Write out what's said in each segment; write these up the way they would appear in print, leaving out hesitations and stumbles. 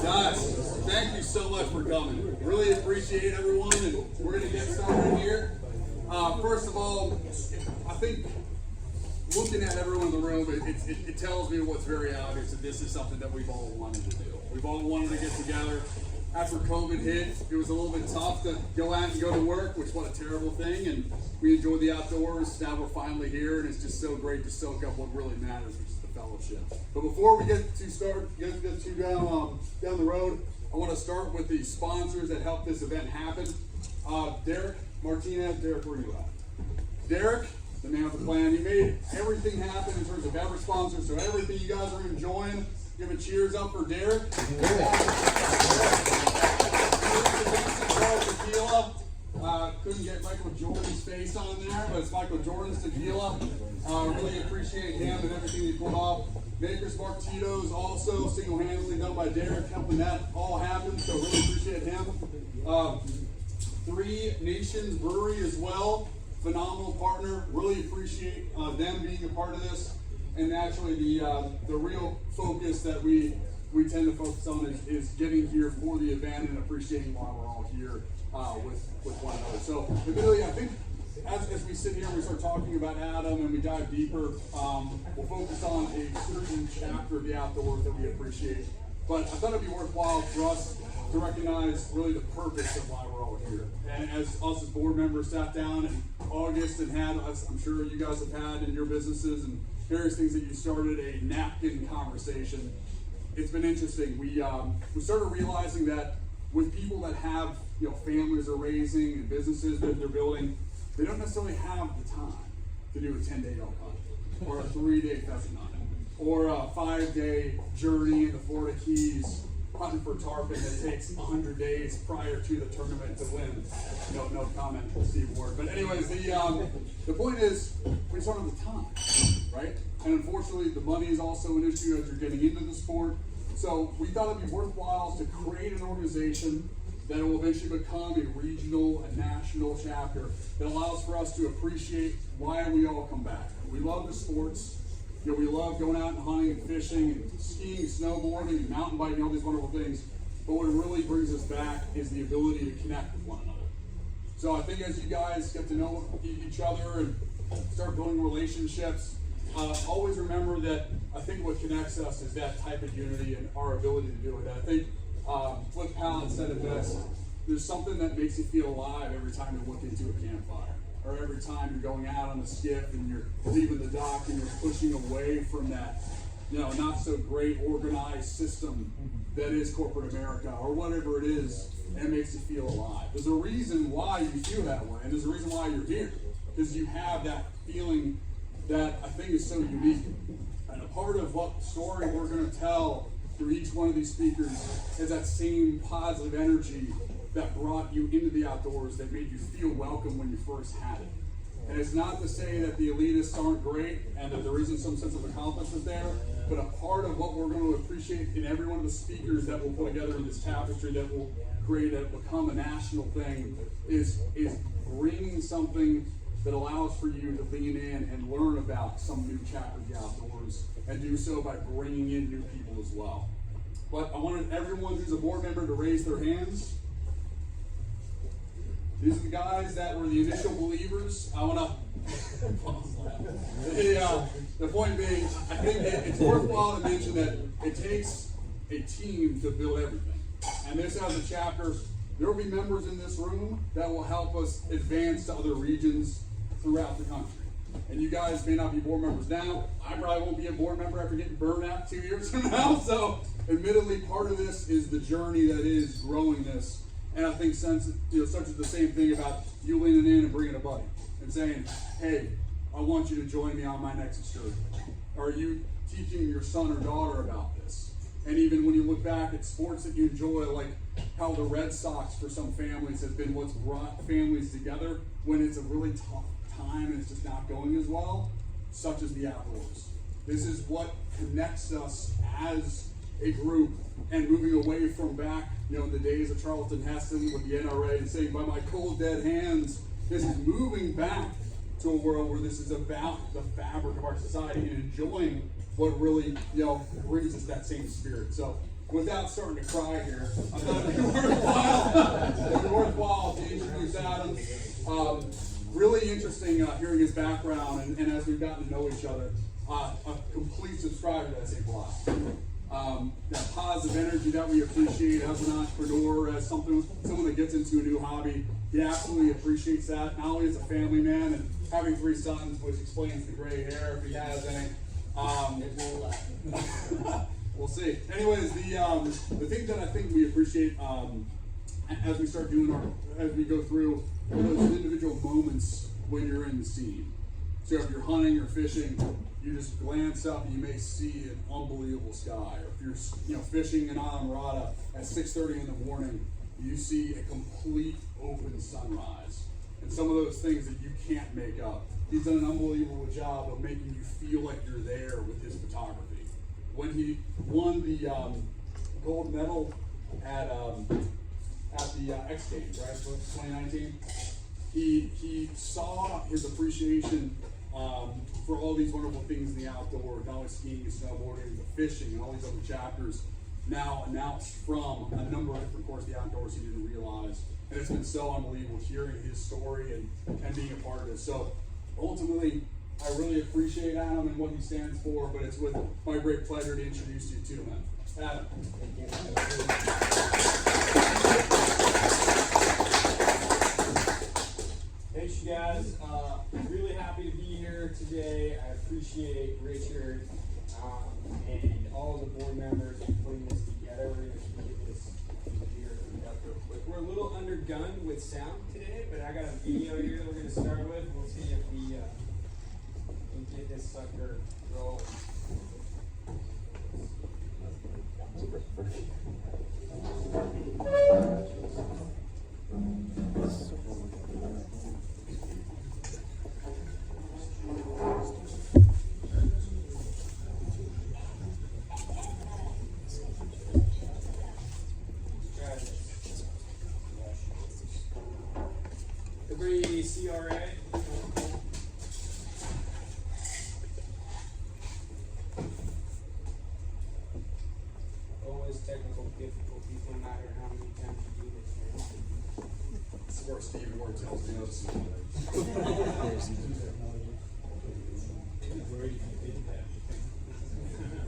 Guys, thank you so much for coming. Really appreciate everyone, and we're going to get started here. First of all, I think looking at everyone in the room, it tells me what's very obvious, that this is something that we've all wanted to do. We've all wanted to get together. After COVID hit, it was a little bit tough to go out and go to work, which what a terrible thing, and we enjoyed the outdoors. Now we're finally here, and it's just so great to soak up what really matters, which is the fellowship. But before we get down the road, I want to start with the sponsors that helped this event happen. Derek Martinez. Derek, where are you at? Derek, the man with the plan. He made everything happen in terms of every sponsor, so everything you guys are enjoying. Give a cheers up for Derek. Couldn't get Michael Jordan's face on there, but it's Michael Jordan's tequila. Really appreciate him and everything he put off. Maker's Mark Tito's also single-handedly done by Derek, helping that all happen, so really appreciate him. Three Nations Brewery as well, phenomenal partner. Really appreciate them being a part of this. And naturally, the real focus that we tend to focus on is getting here for the event and appreciating why we're all here with one another. So, admittedly, I think as we sit here and we start talking about Adam and we dive deeper, we'll focus on a certain chapter of the outdoors that we appreciate. But I thought it'd be worthwhile for us to recognize really the purpose of why we're all here. And as us as board members sat down in August and had us, I'm sure you guys have had in your businesses and various things that you started, a napkin conversation. It's been interesting. We started realizing that with people that have families they're raising and businesses that they're building, they don't necessarily have the time to do a 10-day elk hunt or a 3-day pheasant hunt or a 5-day journey in the Florida Keys hunting for tarpon that takes 100 days prior to the tournament to win. No comment, Steve Ward. But anyways, the point is we just don't have the time, right? And unfortunately, the money is also an issue as you're getting into the sport. So we thought it'd be worthwhile to create an organization that will eventually become a regional and national chapter that allows for us to appreciate why we all come back. We love the sports. We love going out and hunting and fishing and skiing, snowboarding, and mountain biking, all these wonderful things. But what really brings us back is the ability to connect with one another. So I think as you guys get to know each other and start building relationships, always remember that I think what connects us is that type of unity and our ability to do it. I think Flip Pallet said it best. There's something that makes you feel alive every time you look into a campfire, or every time you're going out on a skiff and you're leaving the dock and you're pushing away from that, not so great organized system that is corporate America or whatever it is, and it makes you feel alive. There's a reason why you feel that way, and there's a reason why you're here, because you have that feeling that I think is so unique. And a part of what story we're going to tell through each one of these speakers is that same positive energy that brought you into the outdoors, that made you feel welcome when you first had it. And it's not to say that the elitists aren't great and that there isn't some sense of accomplishment there, but a part of what we're going to appreciate in every one of the speakers that we'll put together in this tapestry that will create and become a national thing is bringing something that allows for you to lean in and learn about some new chapter of the outdoors, and do so by bringing in new people as well. But I wanted everyone who's a board member to raise their hands. These are the guys that were the initial believers. I want to. The point being, I think it's worthwhile to mention that it takes a team to build everything. And this as a chapter, there will be members in this room that will help us advance to other regions throughout the country. And you guys may not be board members now. I probably won't be a board member after getting burned out 2 years from now. So, admittedly, part of this is the journey that is growing this. And I think such is the same thing about you leaning in and bringing a buddy and saying, hey, I want you to join me on my next excursion. Are you teaching your son or daughter about this? And even when you look back at sports that you enjoy, like how the Red Sox for some families has been what's brought families together when it's a really tough time and it's just not going as well, such as the outdoors. This is what connects us as a group, and moving away from back, in the days of Charlton Heston with the NRA and saying, by my cold dead hands, this is moving back to a world where this is about the fabric of our society and enjoying what really, brings us that same spirit. So without starting to cry here, I thought it'd be worthwhile to introduce Adam. Really interesting hearing his background, and as we've gotten to know each other, a complete subscriber to that same philosophy. That positive energy that we appreciate as an entrepreneur, as someone that gets into a new hobby. He absolutely appreciates that. Not only as a family man and having 3 sons, which explains the gray hair if he has any. We'll see. Anyways, the thing that I think we appreciate as we start as we go through are those individual moments when you're in the scene. So if you're hunting or fishing, you just glance up and you may see an unbelievable sky. Or if you're fishing in Anamrata at 6:30 in the morning, you see a complete open sunrise. And some of those things that you can't make up. He's done an unbelievable job of making you feel like you're there with his photography. When he won the gold medal at the X Games, right, 2019, he saw his appreciation for all these wonderful things in the outdoors, not only skiing and snowboarding, but fishing and all these other chapters now announced from a number of different courses of the outdoors he didn't realize. And it's been so unbelievable hearing his story and being a part of it. So ultimately, I really appreciate Adam and what he stands for, but it's with my great pleasure to introduce you to him. Adam. Thank you. Thanks, you guys. Really happy to be here today. I appreciate Richard and all of the board members for putting this together. We're going to get this here up real quick. We're a little undergunned with sound today, but I got a video here that we're going to start with. We'll see if we can get this sucker rolling. Everybody see all right? Always technical difficulties, no matter how many times you do this. This is where Steve Ward tells me this.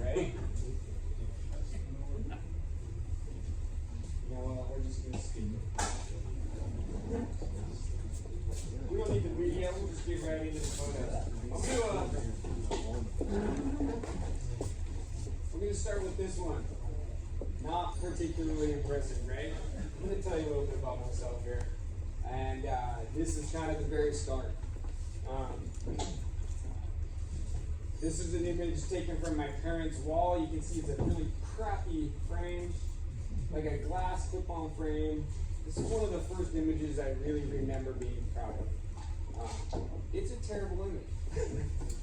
Ready? You know what? We're just going to skip it. We don't need the video, we'll just get right into the photos. We're going to start with this one. Not particularly impressive, right? I'm going to tell you a little bit about myself here. And this is kind of the very start. This is an image taken from my parents' wall. You can see it's a really crappy frame, like a glass clip-on frame. This is one of the first images I really remember being proud of. It's a terrible image,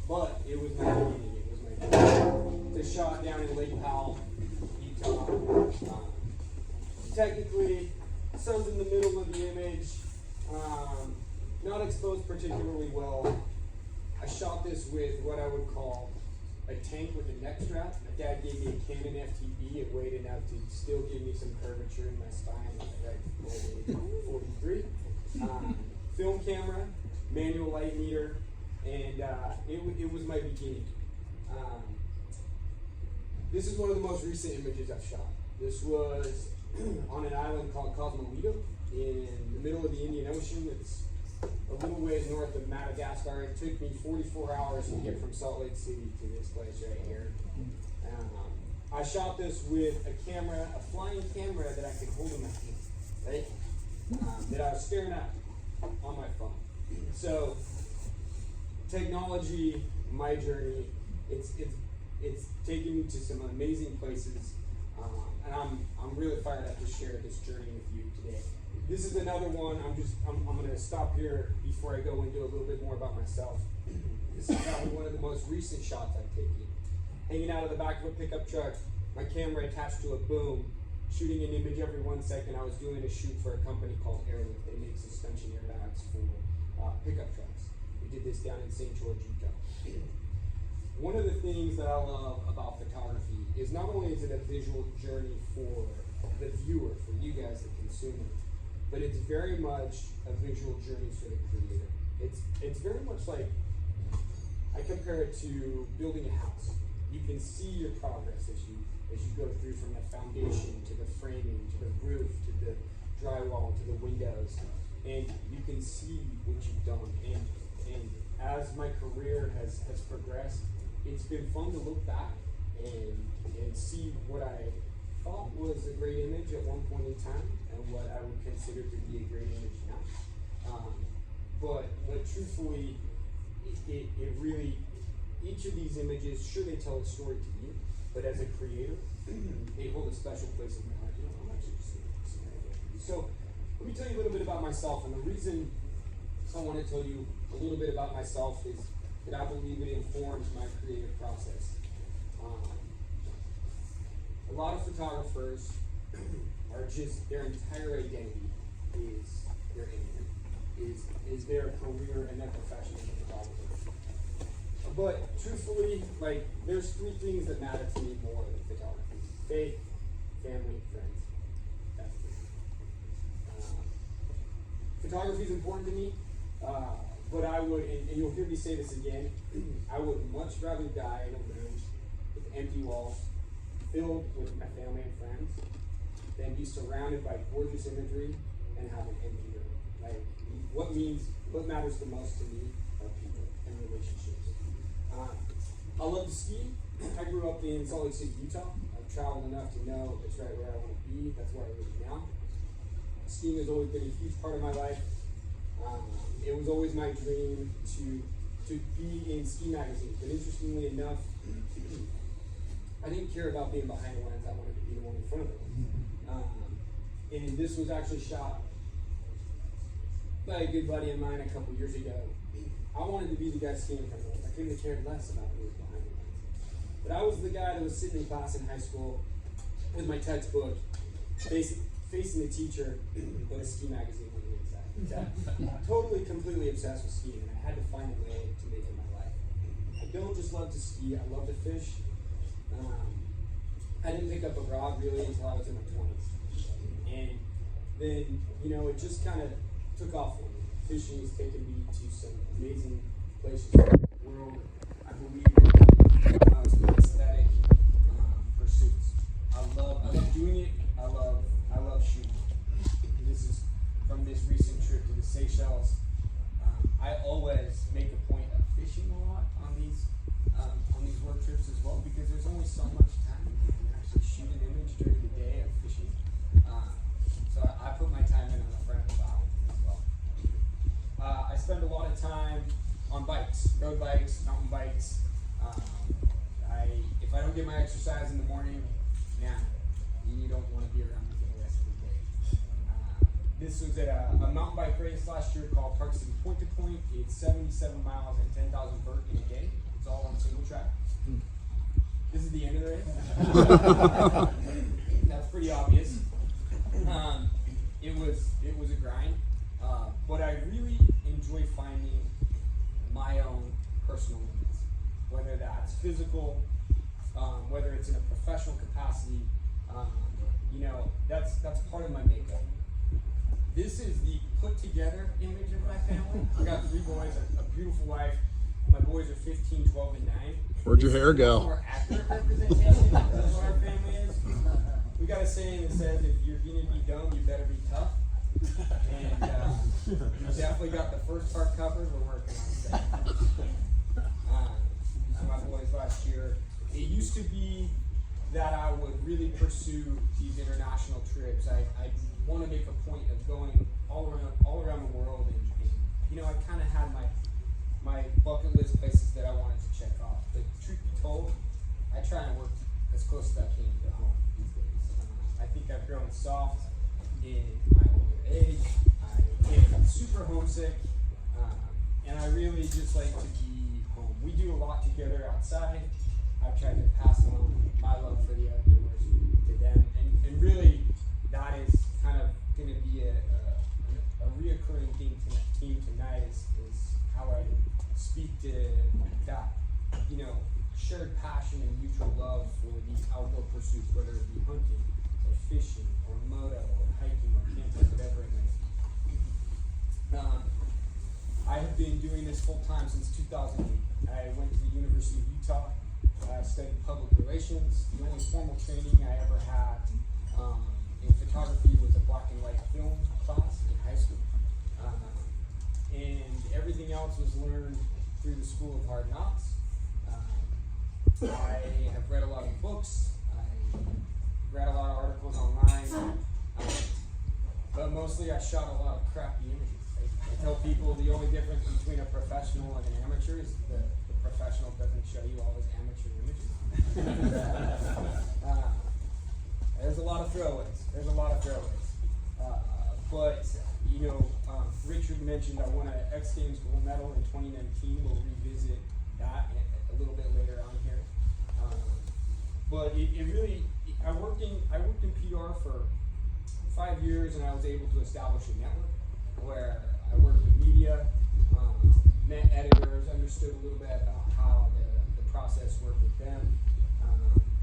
but it was my beginning. It was my dream. It's a shot down in Lake Powell, Utah. Technically, sun's in the middle of the image, not exposed particularly well. I shot this with what I would call a tank with a neck strap. My dad gave me a Canon FTB. It weighed enough to still give me some curvature in my spine, like 43. Film camera, manual light meter, and it was my beginning. This is one of the most recent images I've shot. This was on an island called Cosmoleto in the middle of the Indian Ocean. It's a little ways north of Madagascar. It took me 44 hours to get from Salt Lake City to this place right here. I shot this with a camera, a flying camera that I could hold in my hand, right? That I was staring at on my phone. So, technology, my journey, it's taken me to some amazing places, and I'm really fired up to share this journey with you today. This is another one. I'm going to stop here before I go into a little bit more about myself. This is probably one of the most recent shots I've taken. Hanging out of the back of a pickup truck, my camera attached to a boom, shooting an image every 1 second. I was doing a shoot for a company called Airlift. They make suspension airbags for pickup trucks. We did this down in St. George, Utah. one of the things that I love about photography is not only is it a visual journey for the viewer, for you guys, the consumer, but it's very much a visual journey for the creator. It's very much like, I compare it to building a house. You can see your progress as you go through from the foundation to the framing to the roof to the drywall to the windows, and you can see what you've done. And as my career has progressed, it's been fun to look back and see what I thought was a great image at one point in time and what I would consider to be a great image now. But truthfully, it really, each of these images, sure, they tell a story to you, but as a creator, they hold a special place in my heart. You know, I'm actually just so let me tell you a little bit about myself, and the reason I want to tell you a little bit about myself is that I believe it informs my creative process. A lot of photographers are just, their entire identity is their image, is their career and their profession as a photographer. But truthfully, like, there's three things that matter to me more than photography: faith, family, friends. That's it. Photography is important to me, but I would, and you'll hear me say this again, I would much rather die in a room with empty walls, filled with my family and friends, than be surrounded by gorgeous imagery and have an empty room. Like, what matters the most to me are people and relationships. I love to ski. I grew up in Salt Lake City, Utah. I've traveled enough to know it's right where I want to be. That's where I live now. Skiing has always been a huge part of my life. It was always my dream to be in ski magazines, but interestingly enough, I didn't care about being behind the lens. I wanted to be the one in front of it. And this was actually shot by a good buddy of mine a couple years ago. I wanted to be the guy skiing in front of the lens. I couldn't have cared less about who was behind the lens. But I was the guy that was sitting in class in high school with my textbook, facing the teacher, but a ski magazine on the inside. Totally, completely obsessed with skiing, and I had to find a way to make it my life. I don't just love to ski, I love to fish. I didn't pick up a rod really until I was in my 20s. And then, you know, it just kind of took off for me. Fishing has taken me to some amazing places in the world. I believe in aesthetic pursuits. I love doing it. I love shooting. This is from this recent trip to the Seychelles. I always make a point of fishing a lot on these work trips as well, because there's only so much time you can actually shoot an image during the day of fishing. So I put my time in on the front of the bow as well. I spend a lot of time on bikes, road bikes, mountain bikes. If I don't get my exercise in the morning, you don't want to be around me for the rest of the day. This was at a mountain bike race last year called Park City Point to Point. It's 77 miles and 10,000 vert in a day. It's all on single track. This is the end of the race. That's pretty obvious. It was a grind, but I really enjoy finding my own personal limits, whether that's physical, whether it's in a professional capacity. You know, that's part of my makeup. This is the put together image of my family. I got 3 boys, a beautiful wife. My boys are 15, 12, and 9. Where'd your hair go? More accurate representation of what our family is. We got a saying that says, if you're going to be dumb, you better be tough. And we definitely got the first part covered. We're working on that. My boys last year, it used to be that I would really pursue these international trips. I want to make a point of going all around the world, and you know, I kind of had my bucket list places that I wanted to check off. But truth be told, I try and work as close as I can to home these days. I think I've grown soft in my older age. I get super homesick, and I really just like to be home. We do a lot together outside. I've tried to pass on my love for the outdoors to them, and really that is kind of going to be a reoccurring theme tonight is how I speak to that shared passion and mutual love for these outdoor pursuits, whether it be hunting or fishing or moto or hiking or camping, whatever it may be. I have been doing this full time since 2008. I went to the University of Utah. I studied public relations. The only formal training I ever had in photography was a black and white film class in high school. And everything else was learned through the School of Hard Knocks. I have read a lot of books. I read a lot of articles online. But mostly I shot a lot of crappy images. I tell people the only difference between a professional and an amateur is the professional doesn't show you all his amateur images. There's a lot of throwaways. But Richard mentioned I won an X Games gold medal in 2019. We'll revisit that a little bit later on here. But I worked in PR for 5 years, and I was able to establish a network where I worked with media, met editors, understood a little bit about how the process worked with them,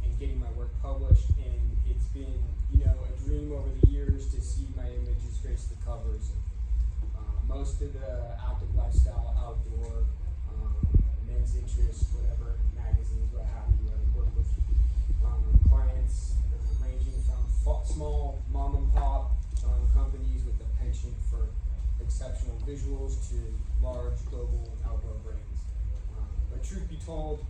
and getting my work published. And it's been, a dream over the years to see my images grace the covers of most of the active lifestyle, outdoor, men's interest, whatever, magazines, what have you. I work with clients ranging from small mom and pop companies with a penchant for exceptional visuals to large global outdoor brands. But truth be told,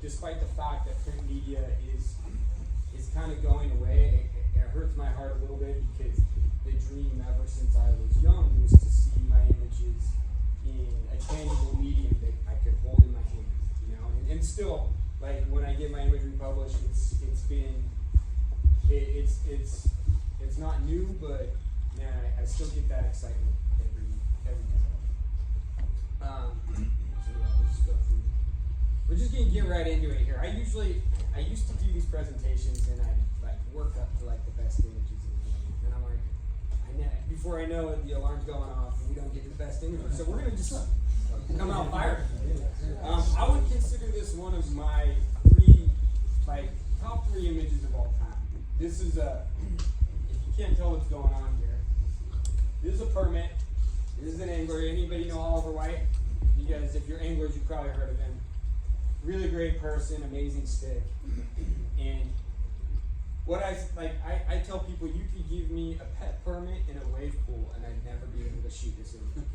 despite the fact that print media is kind of going away, it hurts my heart a little bit, because the dream ever since I was young was to see my images in a tangible medium that I could hold in my hands, and still, like, when I get my imagery published, it's not new, but man, I still get that excitement every day. So yeah, we'll just go through. We're just gonna get right into it here. I used to do these presentations, and I'd work up to the best images in the game, and I'm like, before I know it, the alarm's going off, and we don't get the best images. So we're gonna just come out firing. I would consider this one of my top 3 images of all time. This is if you can't tell what's going on here, this is a permit. This is an angler. Anybody know Oliver White? You guys, if you're anglers, you've probably heard of him. Really great person, amazing stick. And what I tell people, you could give me a pet permit in a wave pool, and I'd never be able to shoot this image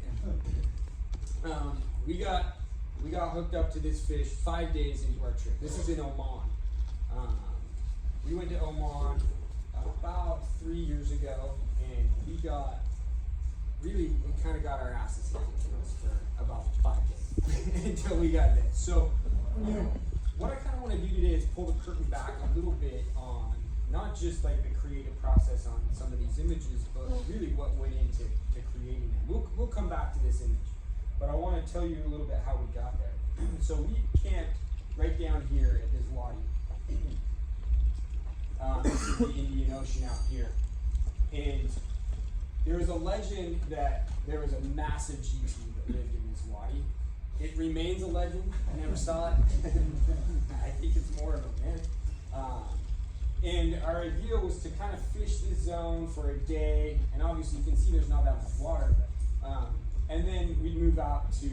again. We got hooked up to this fish 5 days into our trip. This is in Oman. We went to Oman about 3 years ago, and we kind of got our asses handed to us for about 5 days until we got this. So, what I kind of want to do today is pull the curtain back a little bit on not just the creative process on some of these images, but really what went into creating them. We'll come back to this image, but I want to tell you a little bit how we got there. So we camped right down here at this wadi. This is the Indian Ocean out here, and there is a legend that there was a massive GT that lived in this wadi. It remains a legend. I never saw it. I think it's more of a myth. And our idea was to kind of fish this zone for a day, and obviously you can see there's not that much water. And then we'd move out to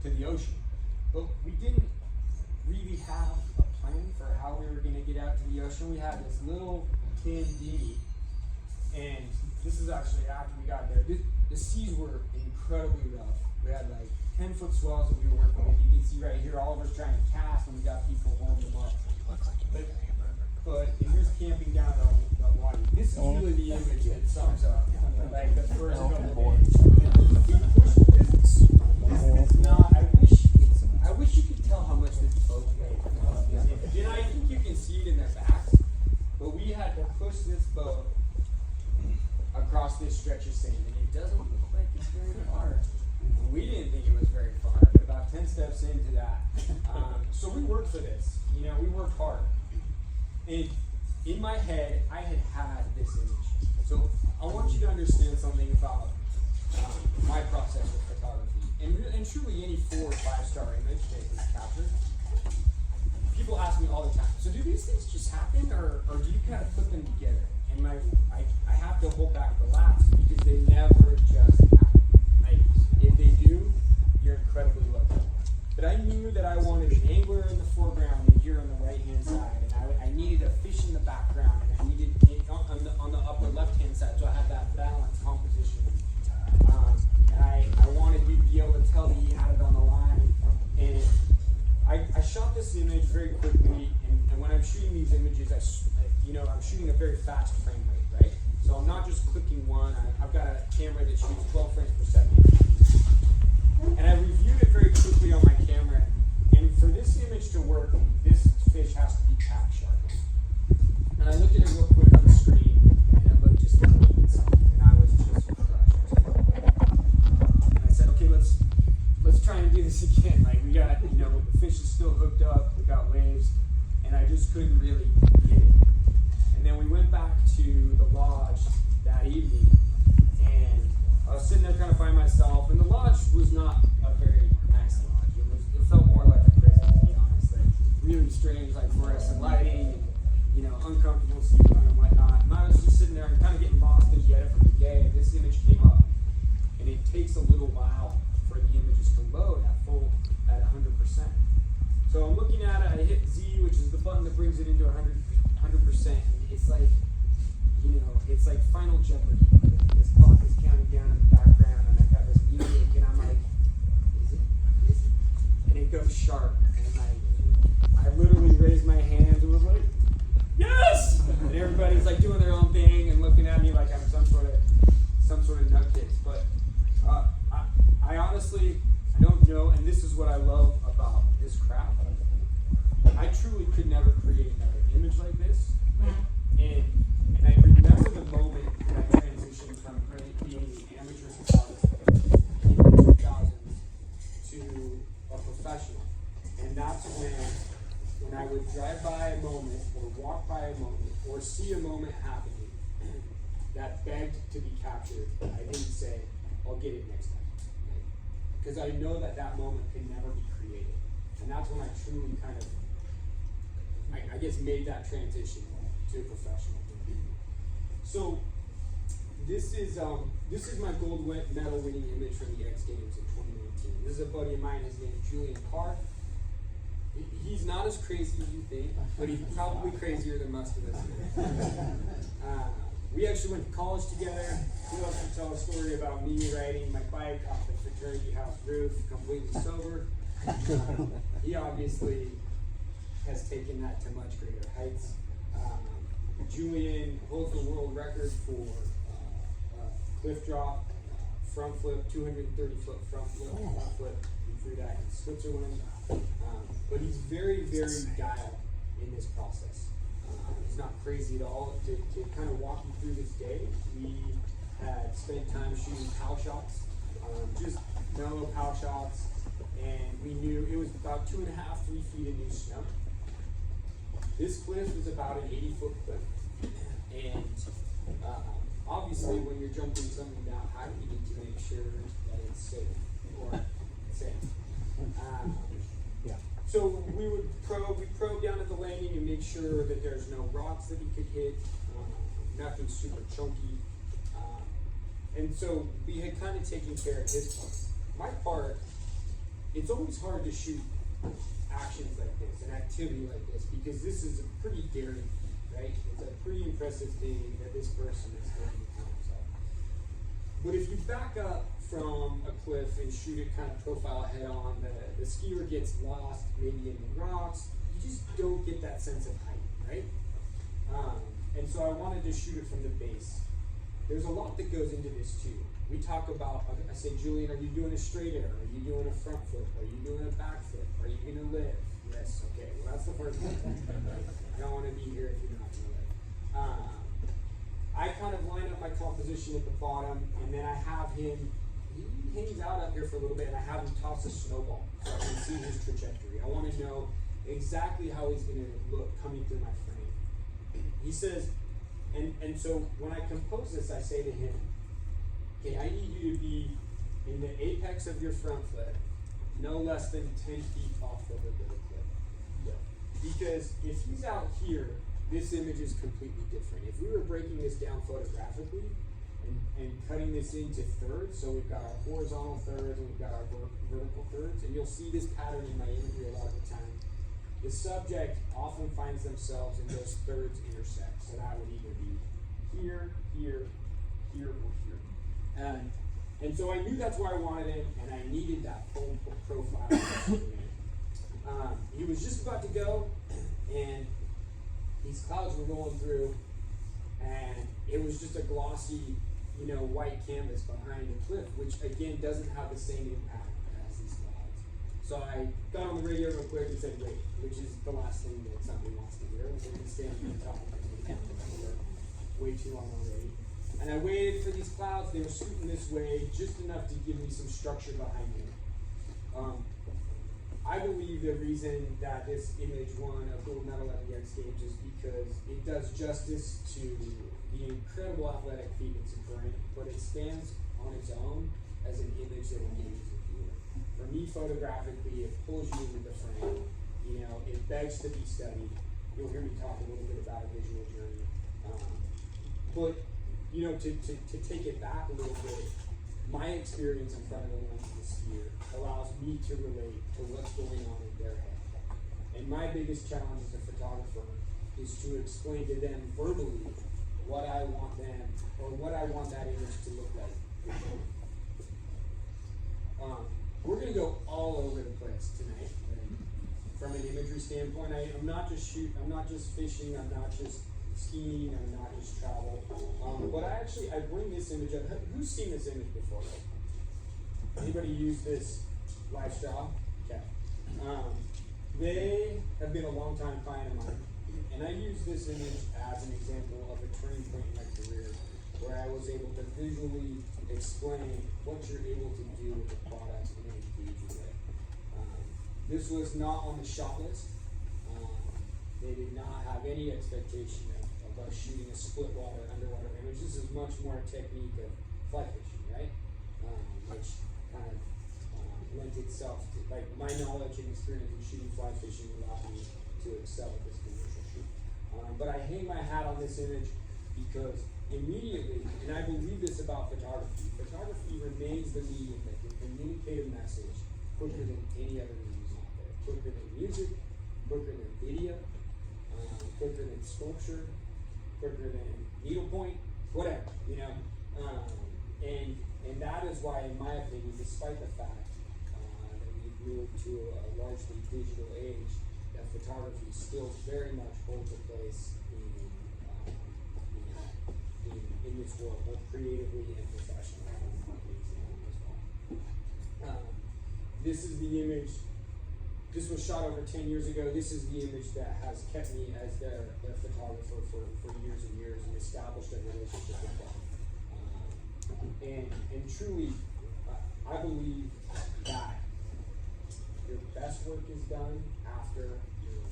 the ocean. But we didn't really have a plan for how we were going to get out to the ocean. We had this little tin dinghy, and this is actually after we got there. The seas were incredibly rough. We had 10-foot swells that we were working with. You can see right here, Oliver's trying to cast, and we got people holding them up. But here's camping down the water. This is really the image that sums up the first couple of days. This is not. I wish you could tell how much this boat weighed. I think you can see it in their backs. But we had to push this boat across this stretch of sand, and it doesn't look like it's very far. We didn't think it was very far, but about 10 steps into that. So we worked for this. We worked hard. And in my head, I had this image. So I want you to understand something about my process with photography. And truly any 4 or 5 star image that is captured, people ask me all the time, so do these things just happen, or do you kind of put them together? And I have to hold back the laughs because they never just happen. Like, if they do, you're incredibly lucky. But I knew that I wanted an angler in the foreground and here on the right-hand side, and I needed a fish in the background, and I needed it on the upper left-hand side, so I had that balanced composition. And I wanted you to be able to tell that he had it on the line. And I shot this image very quickly, and when I'm shooting these images, I'm shooting a very fast frame rate, right? So I'm not just clicking one. I've got a camera that shoots 12 frames per second. And I reviewed it very quickly on my camera. And for this image to work, this fish has to be tack sharp. And I looked at it real quick on the screen, and it looked just like itself. And I was just crushed. And I said, okay, let's try and do this again. Like, we got, the fish is still hooked up, we got waves, and I just couldn't really get it. And then we went back to the lodge that evening, and I was sitting there kind of by myself, and the lodge was not a very nice lodge. It felt more like a prison, to be honest. Like, really strange, like fluorescent lighting, and, uncomfortable seating and whatnot. And I was just sitting there and kind of getting lost in the edit from the day, and this image came up. And it takes a little while for the images to load at 100%. So I'm looking at it, I hit Z, which is the button that brings it into 100%. And it's like, it's like Final Jeopardy. This clock is counting down in the background, and I've got this music, and I'm like, is it? And it goes sharp, and I literally raised my hands and was like, yes! And everybody's like doing their own thing and looking at me like I'm some sort of nutcase. But I honestly, I don't know, and this is what I love about this craft. I truly could never create another image like this. And I remember the moment that I transitioned from being an amateur photographer in the 2000s to a professional. And that's when I would drive by a moment or walk by a moment or see a moment happening that begged to be captured, I didn't say, I'll get it next time. Because I know that moment can never be created. And that's when I truly kind of, I guess, made that transition to professional. So this is my gold medal winning image from the X Games in 2019. This is a buddy of mine. His name is Julian Carr. He's not as crazy as you think, but he's probably crazier than most of us. We actually went to college together. He loves to tell a story about me riding my bike off the fraternity house roof, completely sober. He obviously has taken that to much greater heights. Julian holds the world record for cliff drop, front flip, 230-foot front flip. He threw that in Switzerland. But he's very, very dialed in this process. He's not crazy at all. To kind of walk you through this day, we had spent time shooting pow shots, just mellow pow shots, and we knew it was about 2.5, 3 feet of new snow. This cliff is about an 80-foot cliff, and obviously when you're jumping something that high, you need to make sure that it's safe or safe. So we probe down at the landing and make sure that there's no rocks that he could hit, nothing super chunky. And so we had kind of taken care of his part. My part, it's always hard to shoot actions like this, an activity like this, because this is a pretty daring, right? It's a pretty impressive thing that this person is going to do himself. But if you back up from a cliff and shoot it kind of profile head on, the skier gets lost maybe in the rocks. You just don't get that sense of height, right? And so I wanted to shoot it from the base. There's a lot that goes into this too. We talk about, I say, Julian, are you doing a straight air? Are you doing a front flip? Are you doing a back flip? Are you going to live? Yes, okay, well that's the first one. I don't want to be here if you're not going to live. I kind of line up my composition at the bottom, and then I have him, he hangs out up here for a little bit, and I have him toss a snowball so I can see his trajectory. I want to know exactly how he's going to look coming through my frame. He says, and so when I compose this, I say to him, okay, I need you to be in the apex of your front flip, no less than 10 feet off of the cliff. Because if he's out here, this image is completely different. If we were breaking this down photographically and cutting this into thirds, so we've got our horizontal thirds and we've got our vertical thirds, and you'll see this pattern in my imagery a lot of the time. The subject often finds themselves in those thirds intersect. So that would either be here, here, here, or here. And so I knew that's where I wanted him, and I needed that full profile. He was just about to go, and these clouds were rolling through, and it was just a glossy, white canvas behind the cliff, which again doesn't have the same impact as these clouds. So I got on the radio real quick and said, wait, which is the last thing that somebody wants to hear. We're going to stand here and talk for way too long already. And I waited for these clouds. They were scooting this way just enough to give me some structure behind me. I believe the reason that this image won a gold medal at the X Games is because it does justice to the incredible athletic feat it's occurring, but it stands on its own as an image that engages the viewer. For me, photographically, it pulls you into the frame. It begs to be studied. You'll hear me talk a little bit about a visual journey. But to take it back a little bit, my experience in front of the lens of the sphere allows me to relate to what's going on in their head. And my biggest challenge as a photographer is to explain to them verbally what I want them, or what I want that image to look like. We're going to go all over the place tonight. From an imagery standpoint, I'm not just fishing, I'm not just skiing, I'm not just travel. But I bring this image up. Who's seen this image before? Anybody use this live straw? Okay. They have been a long time client of mine, and I use this image as an example of a turning point in my career where I was able to visually explain what you're able to do with the product and engage with it. This was not on the shot list. They did not have any expectation of us shooting a split water, underwater image. This is much more a technique of fly fishing, right? Which kind of lent itself to, my knowledge and experience in shooting fly fishing allowed me to excel at this commercial shoot. But I hang my hat on this image because immediately, and I believe this about photography, photography remains the medium that can communicate a message quicker than any other medium out there. Quicker than music, quicker than video, quicker than sculpture, quicker than needlepoint, whatever, and that is why, in my opinion, despite the fact that we've moved to a largely digital age, that photography still very much holds a place in this world, both creatively and professionally. This is the image. This was shot over 10 years ago. This is the image that has kept me as their photographer for years and years and established a relationship with them. And truly, I believe that your best work is done after you're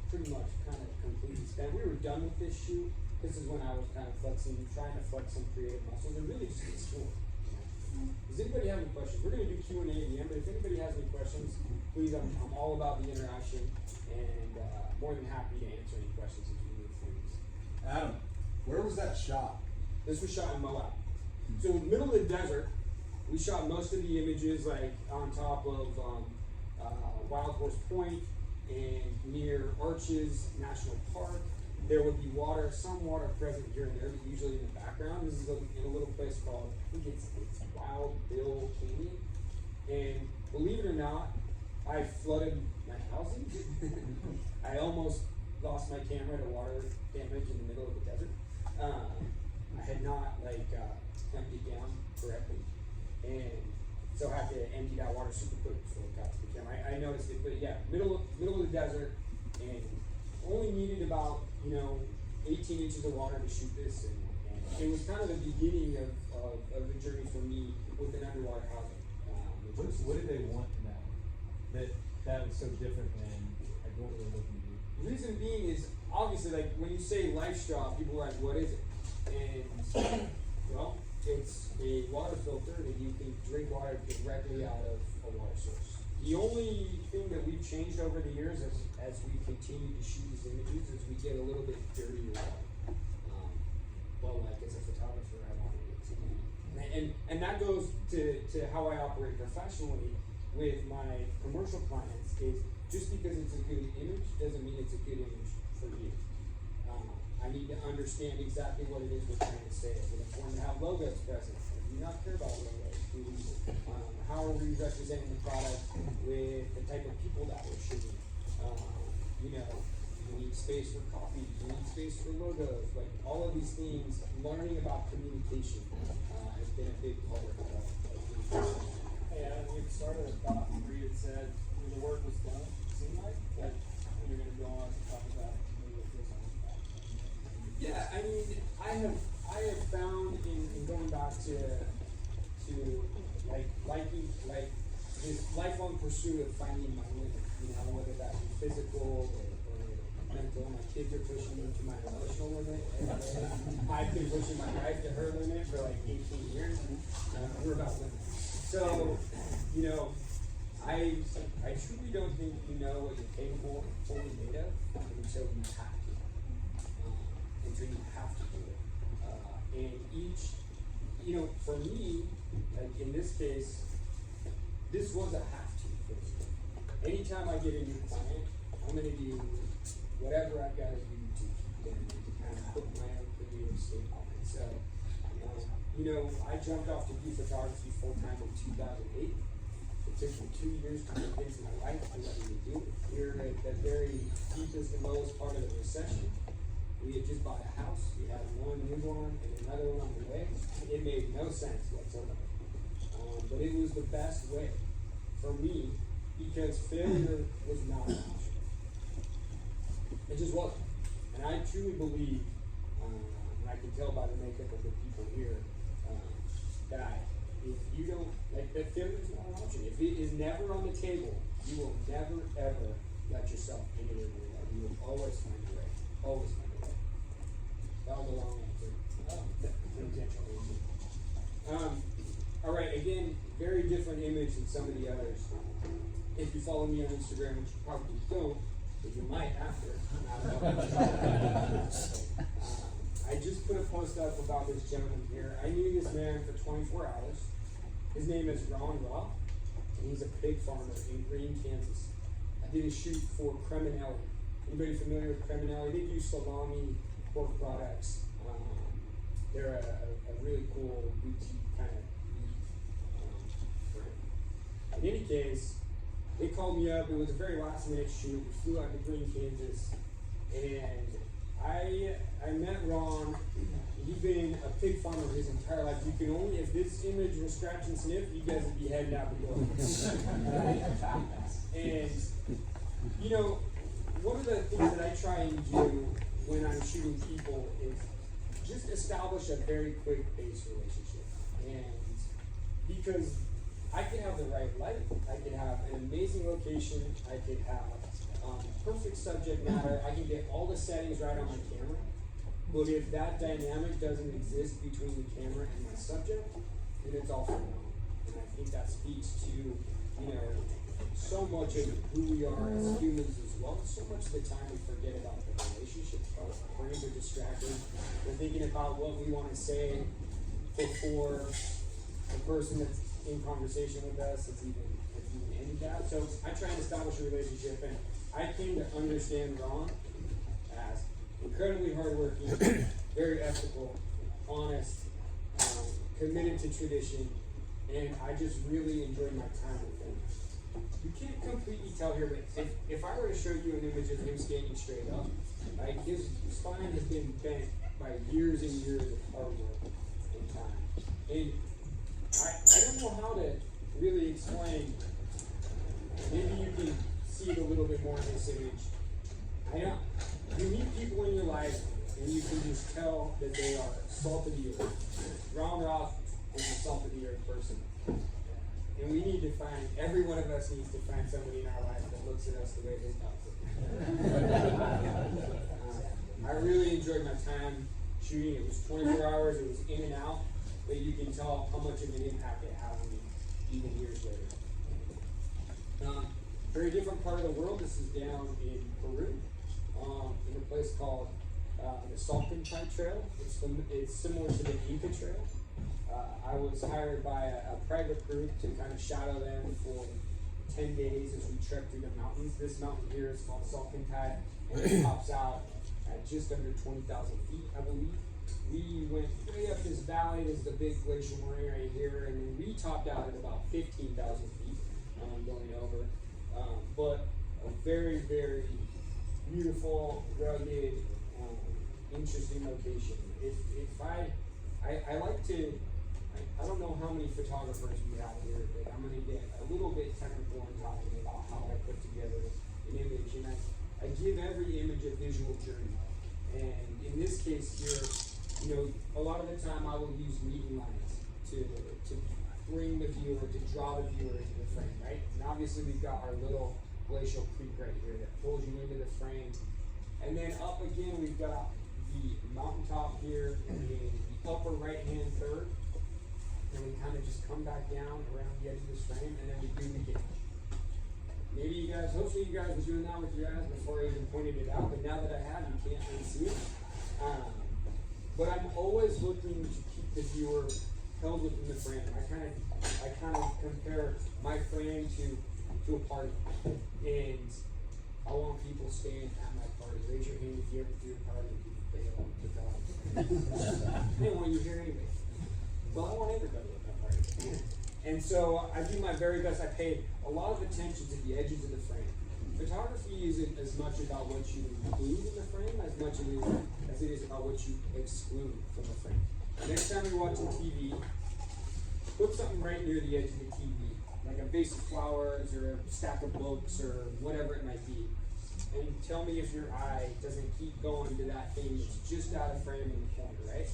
pretty much kind of completely spent. We were done with this shoot. This is when I was kind of trying to flex some creative muscles and really just explore. Does anybody have any questions? We're going to do Q&A at the end, but if anybody has any questions, please, I'm all about the interaction and more than happy to answer any questions as we move through these. Adam, where was that shot? This was shot in Moab. So in the middle of the desert, we shot most of the images on top of Wild Horse Point and near Arches National Park. There would be water, some water present here and there, but usually in the background. This is in a little place called, I think it's Wild Bill Canyon. And believe it or not, I flooded my housing. I almost lost my camera to water damage in the middle of the desert. I had not clamped it down correctly, and so I had to empty that water super quick before it got to the camera. I noticed it, but yeah, middle of the desert, and only needed about 18 inches of water to shoot this, and it was kind of the beginning of the journey for me with an underwater housing. What did they want in that? That was so different than what we were looking to do. The reason being is obviously when you say life straw, people are like, what is it? And well, it's a water filter that you can drink water directly out of a water source. The only thing that we've changed over the years as we continue to shoot these images is we get a little bit dirtier. Well, like as a photographer, I want it to be, and that goes to how I operate professionally with my commercial clients. Is just because it's a good image doesn't mean it's a good image for you. I need to understand exactly what it is we're trying to say. Is it important to have logos present? Do you not care about logos? How are we representing the product with the type of people that we're shooting? You know, you need space for coffee, you need space for logos, like all of these things. Learning about communication has been a big part of communication. Hey, we started a thought where you had said when the work was done, it seemed like that you're going to go on to talk about maybe what this one. Yeah, I mean, I have found in going back to like this lifelong pursuit of finding my limit, you know, whether that be physical or mental. My kids are pushing me to my emotional limit. I've been pushing my wife to her limit for like 18 years. We're about limits. So, you know, I truly don't think you know what you're capable of fully made of until you have to. Until you have to do it. And each, you know, for me, like in this case, this was a have to for me. Anytime I get a new client, I'm going to do whatever I've got to do to keep them to kind of put my own creative spin on it. So, you know, I jumped off to do photography full time in 2008. It took me 2 years to convince my wife to let me do it. We were at the very deepest and lowest part of the recession. We had just bought a house. We had one newborn and another one on the way. It made no sense whatsoever. But it was the best way for me because failure was not an option. It just wasn't. And I truly believe, and I can tell by the makeup of the people here, that if you don't, like, that failure is not an option. If it is never on the table, you will never, ever let yourself into it. You will always find a way. Always find a way. That was a long answer. Intentionally. All right, again, very different image than some of the others. If you follow me on Instagram, which you probably don't, but you might after. I just put a post up about this gentleman here. I knew this man for 24 hours. His name is Ron Roth, and he's a pig farmer in Green, Kansas. I did a shoot for Creminelli. Anybody familiar with Creminelli? They do salami, pork products. They're a really cool boutique kind of brand. In any case, they called me up. It was a very last minute shoot. We flew out to Green, Kansas, and I met Ron. He'd been a pig farmer his entire life. You can only, if this image was scratch and sniff, you guys would be heading out the door. And, you know, one of the things that I try and do when I'm shooting people is just establish a very quick base relationship. And because I could have the right light, I could have an amazing location, I could have perfect subject matter, I can get all the settings right on my camera, but if that dynamic doesn't exist between the camera and my subject, then it's all for naught. And I think that speaks to, you know, so much of who we are as humans as well. So much of the time we forget about the relationship part. Our brains are distracted. We're thinking about what we want to say before the person that's in conversation with us is even handicapped. So I try and establish a relationship, and I came to understand Ron as incredibly hardworking, very ethical, honest, committed to tradition, and I just really enjoyed my time with him. You can't completely tell here, but if I were to show you an image of him standing straight up, like his spine has been bent by years and years of hard work and time. And I don't know how to really explain. Maybe you can see it a little bit more in this image. I know you meet people in your life and you can just tell that they are salt of the earth. Ron Roth is a salt of the earth person. And we need to find, every one of us needs to find somebody in our life that looks at us the way his does. I really enjoyed my time shooting. It was 24 hours, it was in and out, but you can tell how much of an impact it had on me even years later. Very different part of the world. This is down in Peru, in a place called the Salcantay Trail. It's similar to the Inca Trail. I was hired by a private group to kind of shadow them for 10 days as we trek through the mountains. This mountain here is called Salcantay, and it tops out at just under 20,000 feet, I believe. We went way up this valley. There's the big glacial moraine right here, and then we topped out at about 15,000 feet going over. But a very, very beautiful, rugged, interesting location. If I like to, I don't know how many photographers we have here, but I'm going to get a little bit technical in talking about how I put together an image, and I give every image a visual journey. And in this case here, you know, a lot of the time I will use meeting lines to bring the viewer, to draw the viewer into the frame, right? And obviously we've got our little glacial creek right here that pulls you into the frame. And then up again, we've got the mountaintop here in the upper right-hand third. And we kind of just come back down around the edge of this frame, and then we do it again. Maybe you guys, hopefully you guys were doing that with your eyes before I even pointed it out, but now that I have, you can't really see it. But I'm always looking to keep the viewer held within the frame. I kind of compare my frame to a party, and I want people staying at my party. Raise your hand if you ever do a party and people bail on the dog. They don't want you here anyway. Well, I want everybody at my party. And so I do my very best. I pay a lot of attention to the edges of the frame. Photography isn't as much about what you include in the frame as much as it is about what you exclude from the frame. Next time you're watching TV, put something right near the edge of the TV, like a vase of flowers or a stack of books or whatever it might be. And tell me if your eye doesn't keep going to that thing that's just out of frame in the corner, right?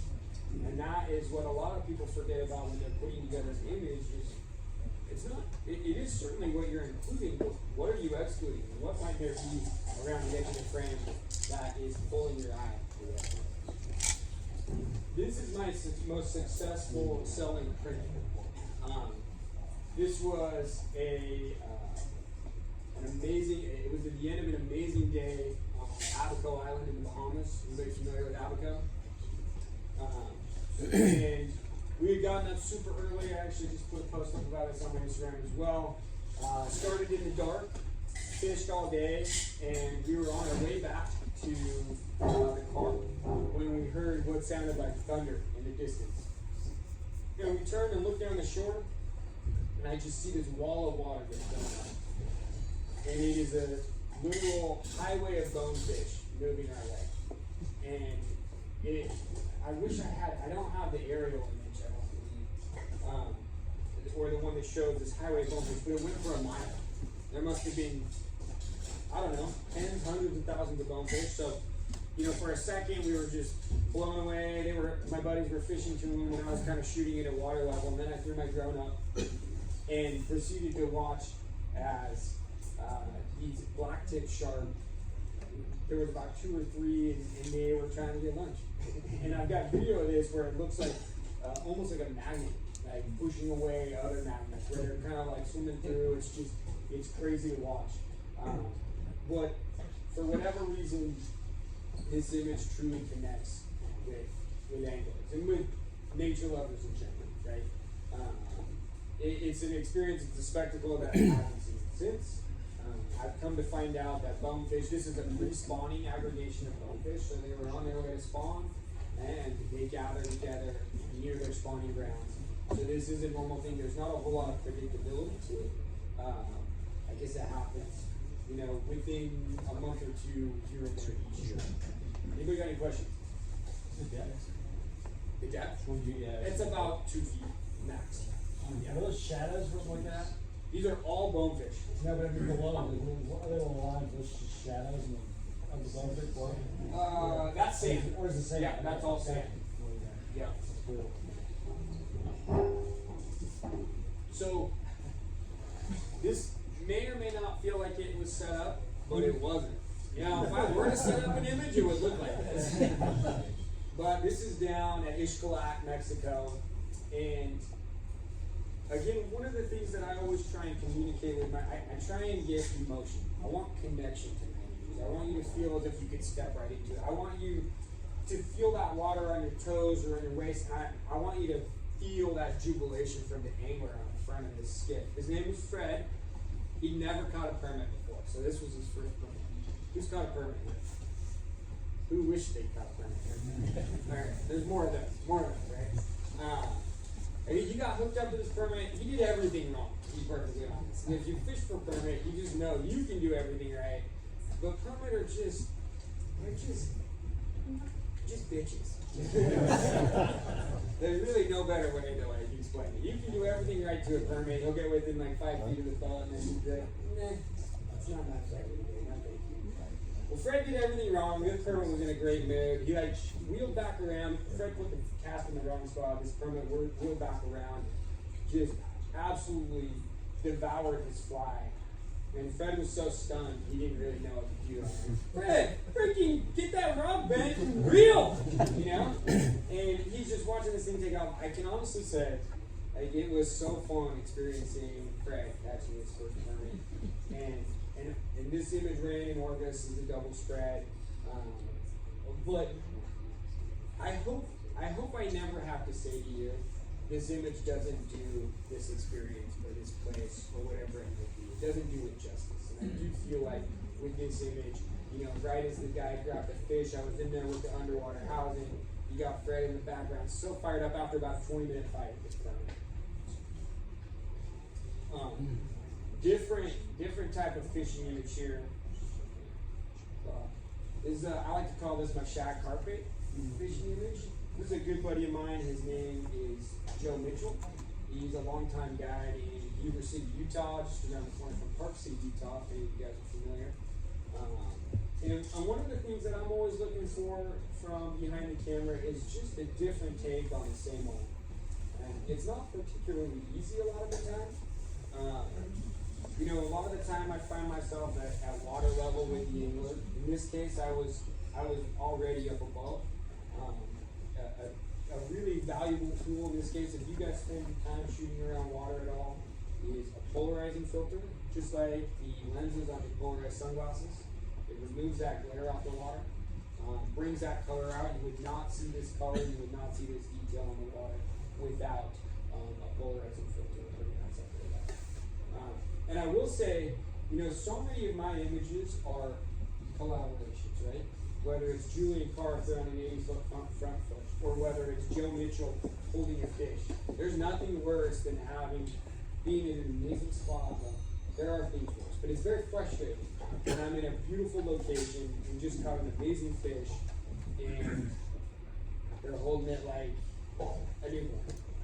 And that is what a lot of people forget about when they're putting together an image. It is certainly what you're including, but what are you excluding? And what might there be around the edge of the frame that is pulling your eye away? This is my most successful selling print. This was an amazing, it was at the end of an amazing day on Abaco Island in the Bahamas. Anybody familiar with Abaco? And we had gotten up super early. I actually just put a post up about this on my Instagram as well. Started in the dark, fished all day, and we were on our way back to the car when we heard what sounded like thunder in the distance. You know, we turned and looked down the shore, and I just see this wall of water that's going up. And it is a literal highway of bonefish moving our way. And I wish I don't have the aerial image, I don't believe, or the one that shows this highway of bonefish, but it went for a mile. There must have been, I don't know, tens, hundreds of thousands of bonefish. So, you know, for a second we were just blown away. My buddies were fishing to them, and I was kind of shooting it at water level. And then I threw my drone up and proceeded to watch as these black-tip shark. There was about 2 or 3, and they were trying to get lunch. And I've got video of this where it looks like almost like a magnet, like pushing away other magnets, where they're kind of like swimming through. It's crazy to watch. But for whatever reason, this image truly connects with anglers and with nature lovers in general, right? It's an experience, it's a spectacle that I haven't seen since. I've come to find out that bonefish, this is a pre-spawning aggregation of bonefish, so they were on their way to spawn, and they gather together near their spawning grounds. So this is a normal thing. There's not a whole lot of predictability to it. I guess that happens, you know, within a month or two here and there each year. Anybody got any questions? The depth? The depth? Yeah. It's about 2 feet max. Are those shadows like that? These are all bonefish. No, but I mean below, are they little lines, those just shadows of the bonefish floor? That's sand. Or is it sand? Yeah, that's all sand. Yeah. So this may or may not feel like it was set up, but it wasn't. You know, if I were to set up an image, it would look like this. But this is down at Ixcalac, Mexico, and again, one of the things that I always try try and communicate with I try and get emotion. I want connection to my images. I want you to feel as if you could step right into it. I want you to feel that water on your toes or on your waist. And I want you to feel that jubilation from the angler on the front of this skiff. His name was Fred. He'd never caught a permit before, so this was his first permit. Who's caught a permit here? Who wished they caught a permit here? Alright, there's more of those, right? And he got hooked up to this permit. He did everything wrong, to be perfectly honest. And if you fish for permit, you just know you can do everything right. But permit are just bitches. There's really no better way to like explain it. You can do everything right to a permit. You'll get within like 5 feet of the thought, and then you'll be like, nah, it's not my fault. Not thank you. Well, Fred did everything wrong. This permit was in a great mood. He like wheeled back around. Fred put the cast in the wrong spot. This permit wheeled back around. Just absolutely devoured his fly. And Fred was so stunned, he didn't really know what to do. Fred, freaking get that rod bent and reel! You know? And he's just watching this thing take off. I can honestly say, like, it was so fun experiencing Fred catching his first permit. And this image ran in August is a double spread. But I hope I never have to say to you, this image doesn't do this experience or this place or whatever it may be. It doesn't do it justice. And I do feel like with this image, you know, right as the guy grabbed the fish, I was in there with the underwater housing. You got Fred in the background, so fired up after about a 20-minute fight with this permit. Different type of fishing image here. I like to call this my shag carpet fishing image. This is a good buddy of mine. His name is Joe Mitchell. He's a longtime guide in Yuba City, Utah, just around the corner from Park City, Utah, if any of you guys are familiar. And one of the things that I'm always looking for from behind the camera is just a different take on the same old. And it's not particularly easy a lot of the time. You know, a lot of the time I find myself at water level with the angler. In this case, I was already up above. A really valuable tool in this case, if you guys spend time shooting around water at all, is a polarizing filter, just like the lenses on the polarized sunglasses. It removes that glare off the water, brings that color out. You would not see this color, you would not see this detail in the water without a polarizing filter. And I will say, you know, so many of my images are collaborations, right? Whether it's Julian Carr throwing an 80-foot front foot, or whether it's Joe Mitchell holding a fish. There's nothing worse than being in an amazing spot. There are things worse, but it's very frustrating when I'm in a beautiful location and just caught an amazing fish, and they're holding it like a newborn,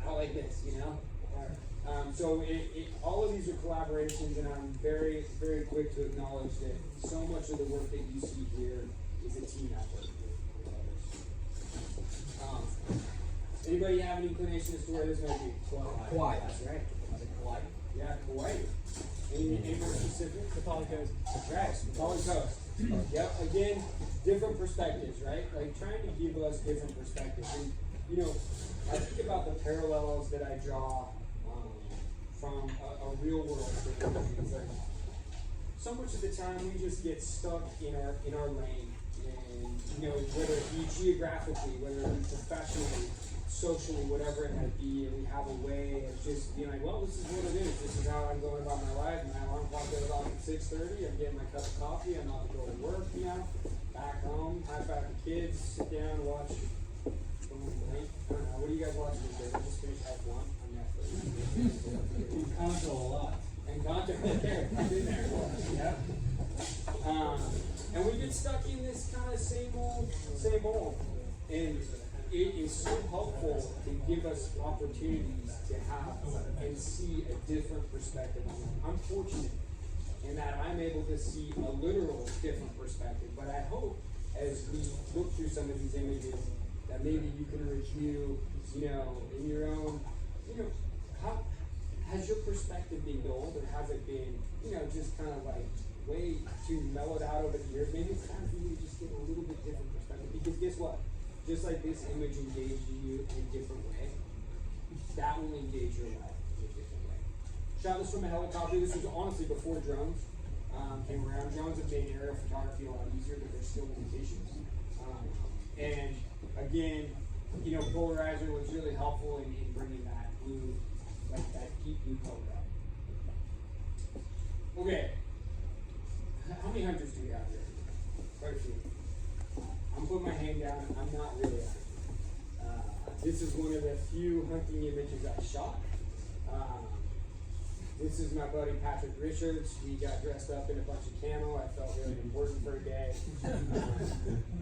out like this, you know? So all of these are collaborations, and I'm very, very quick to acknowledge that so much of the work that you see here is a team effort with others. Anybody have an inclination as to where this might be? Kauai. That's right. Kauai. Yeah, Kauai. Any more specific? The Poly Coast. Right, Poly Coast. Yep, again, different perspectives, right? Like trying to give us different perspectives. And, you know, I think about the parallels that I draw from a real world thing. Like, so much of the time we just get stuck in our lane, and you know, whether it be geographically, whether it be professionally, socially, whatever it might be, and we have a way of just being like, well, this is what it is. This is how I'm going about my life. My alarm clock goes off at 6:30. I'm getting my cup of coffee. I'm not to go to work. You know, back home, high five the kids, sit down, watch. I don't know. What do you guys watching these days? I just finished F1 on Netflix. Concho a lot. And Concho, there, I've been there. Yeah. And we get stuck in this kind of same old. And it is so helpful to give us opportunities to have and see a different perspective. I'm fortunate in that I'm able to see a literal different perspective. But I hope as we look through some of these images that maybe you can review, you know, in your own, you know, how has your perspective been dulled, or has it been, you know, just kind of like way too mellowed out over the years? Maybe it's time for you to just get a little bit different perspective. Because guess what? Just like this image engaged you in a different way, that will engage your life in a different way. Shot this from a helicopter. This was honestly before drones came around. Drones have made aerial photography a lot easier, but there's still limitations. And again, you know, polarizer was really helpful in bringing that blue, like that deep blue color out. Okay. How many hunters do we have here? Quite a few. I'm putting my hand down. I'm not really a hunter. This is one of the few hunting images I shot. This is my buddy Patrick Richards. We got dressed up in a bunch of camo. I felt really important for a day.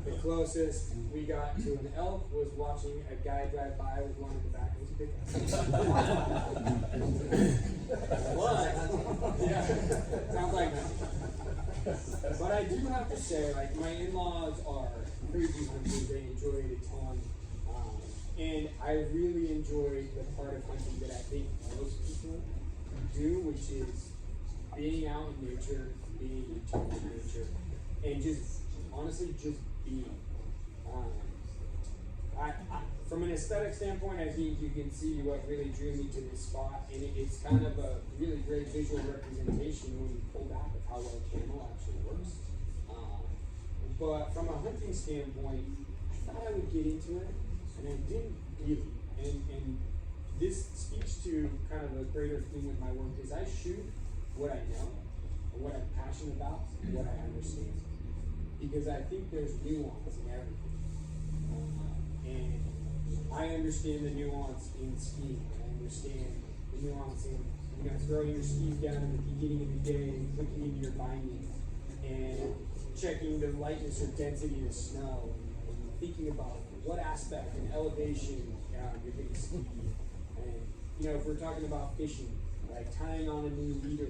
The closest we got to an elk was watching a guy drive by with one in the back of his pickup. But, yeah, sounds like that. But I do have to say, like, my in-laws are crazy hunters. They enjoy it a ton. And I really enjoy the part of hunting that I think most people do, which is being out in nature, being in tune with nature, and just honestly just being. From an aesthetic standpoint, I think you can see what really drew me to this spot, and it's kind of a really great visual representation when you pull back of how well camo actually works. But from a hunting standpoint, I thought I would get into it, and I didn't really. And this speaks to kind of a greater theme with my work is I shoot what I know, or what I'm passionate about, and what I understand. Because I think there's nuance in everything. And I understand the nuance in skiing. I understand the nuance in, you know, throwing your skis down at the beginning of the day and clicking into your binding and checking the lightness or density of the snow and thinking about what aspect and elevation you're going to ski. And, you know, if we're talking about fishing, like tying on a new leader,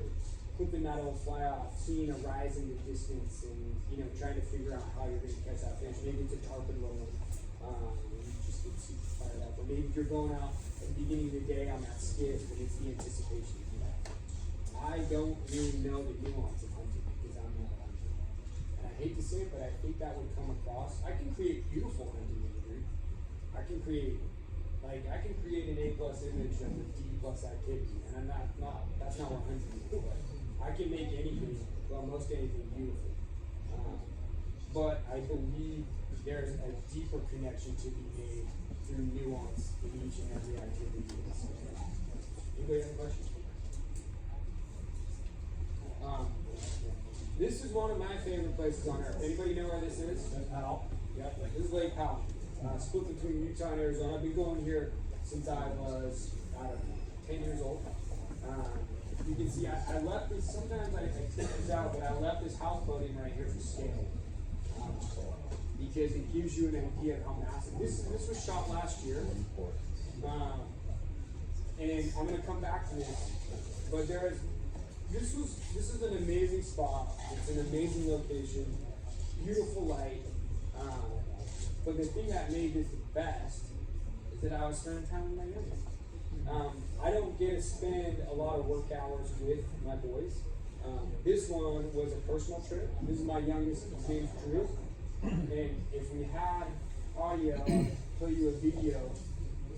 clipping that old fly off, seeing a rise in the distance, and, you know, trying to figure out how you're going to catch that fish. Maybe it's a tarpon lure, and you just get super fired up. Or maybe you're going out at the beginning of the day on that skiff, and it's the anticipation of that. I don't really know the nuance of hunting because I'm not a hunter. And I hate to say it, but I think that would come across. I can create beautiful hunting imagery. I can create an A+ image of a D+ activity, and that's not what hunting is. But I can make anything, well, most anything beautiful. But I believe there's a deeper connection to be made through nuance in each and every activity. Anybody have a question? This is one of my favorite places on earth. Anybody know where this is? Powell. Yep, this is Lake Powell. Split between Utah and Arizona. I've been going here since I was, I don't know, 10 years old. You can see I left this, sometimes I take this out, but I left this houseboating right here for scale. Because it gives you an idea of how massive. This was shot last year. And I'm gonna come back to this. But this is an amazing spot. It's an amazing location, beautiful light. But the thing that made this the best is that I was spending time with my youngest. I don't get to spend a lot of work hours with my boys. This one was a personal trip. This is my youngest, his name's Drew. And if we had audio, I'll play you a video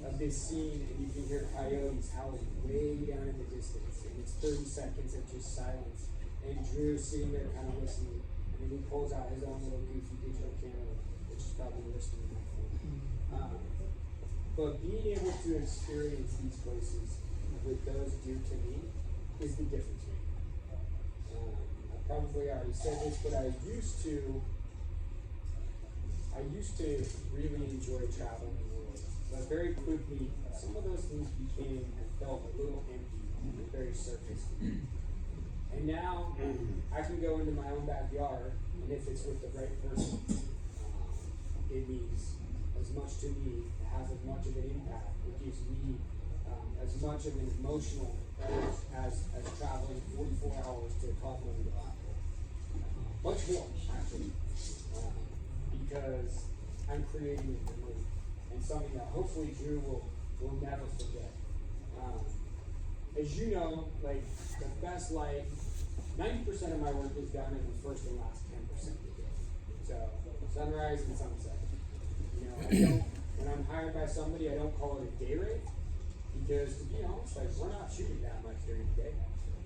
of this scene, and you can hear coyotes howling way down in the distance. And it's 30 seconds of just silence. And Drew sitting there kind of listening. And then he pulls out his own little goofy digital camera, which is probably worse than my phone. But being able to experience these places with those dear to me is the difference maker. I probably already said this, but I used to really enjoy traveling the world. But very quickly, some of those things became and felt a little empty and very surface. And now I can go into my own backyard, and if it's with the right person, it means as much to me, it has as much of an impact, it gives me as much of an emotional urge as traveling 44 hours to Kathmandu. Much more, actually, because I'm creating a memory and something that hopefully Drew will never forget. As you know, like the best light, 90% of my work is done in the first and last 10% of the day. So sunrise and sunset. You know, when I'm hired by somebody, I don't call it a day rate. Because to be honest, like we're not shooting that much during the day,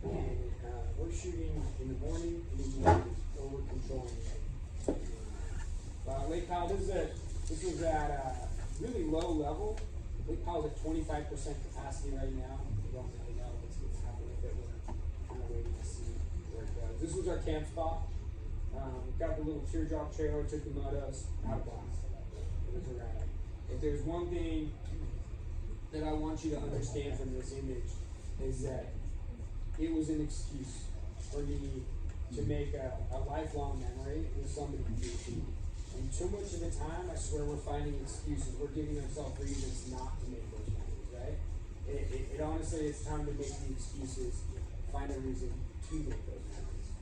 and we're shooting in the morning and in the evening, or we're controlling it. Lake Powell, this was at a really low level. Lake Powell's at 25% capacity right now. We don't really know what's going to happen with it. We're kind of waiting to see where it goes. This was our camp spot. Got the little teardrop trailer, took the motos, out of box. It was a ride. If there's one thing that I want you to understand from this image is that it was an excuse for me to make a lifelong memory with somebody who. And too much of the time, I swear we're finding excuses. We're giving ourselves reasons not to make those memories, right? It honestly, it's time to make the excuses, find a reason to make those memories.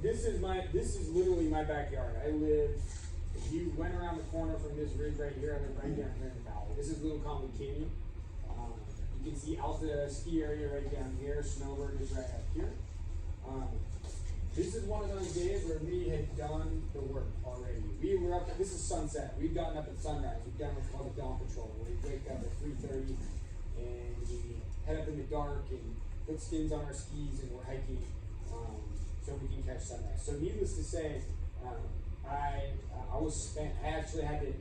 This is literally my backyard. If you went around the corner from this ridge right here, I live right down here in the valley. This is Little Common Canyon. You can see Alta ski area right down here. Snowbird is right up here. This is one of those days where we had done the work already. We were up, this is sunset. We've gotten up at sunrise. We've done what's called a dawn patrol, where we wake up at 3:30 and we head up in the dark and put skins on our skis and we're hiking so we can catch sunrise. So needless to say, I was spent. I actually had to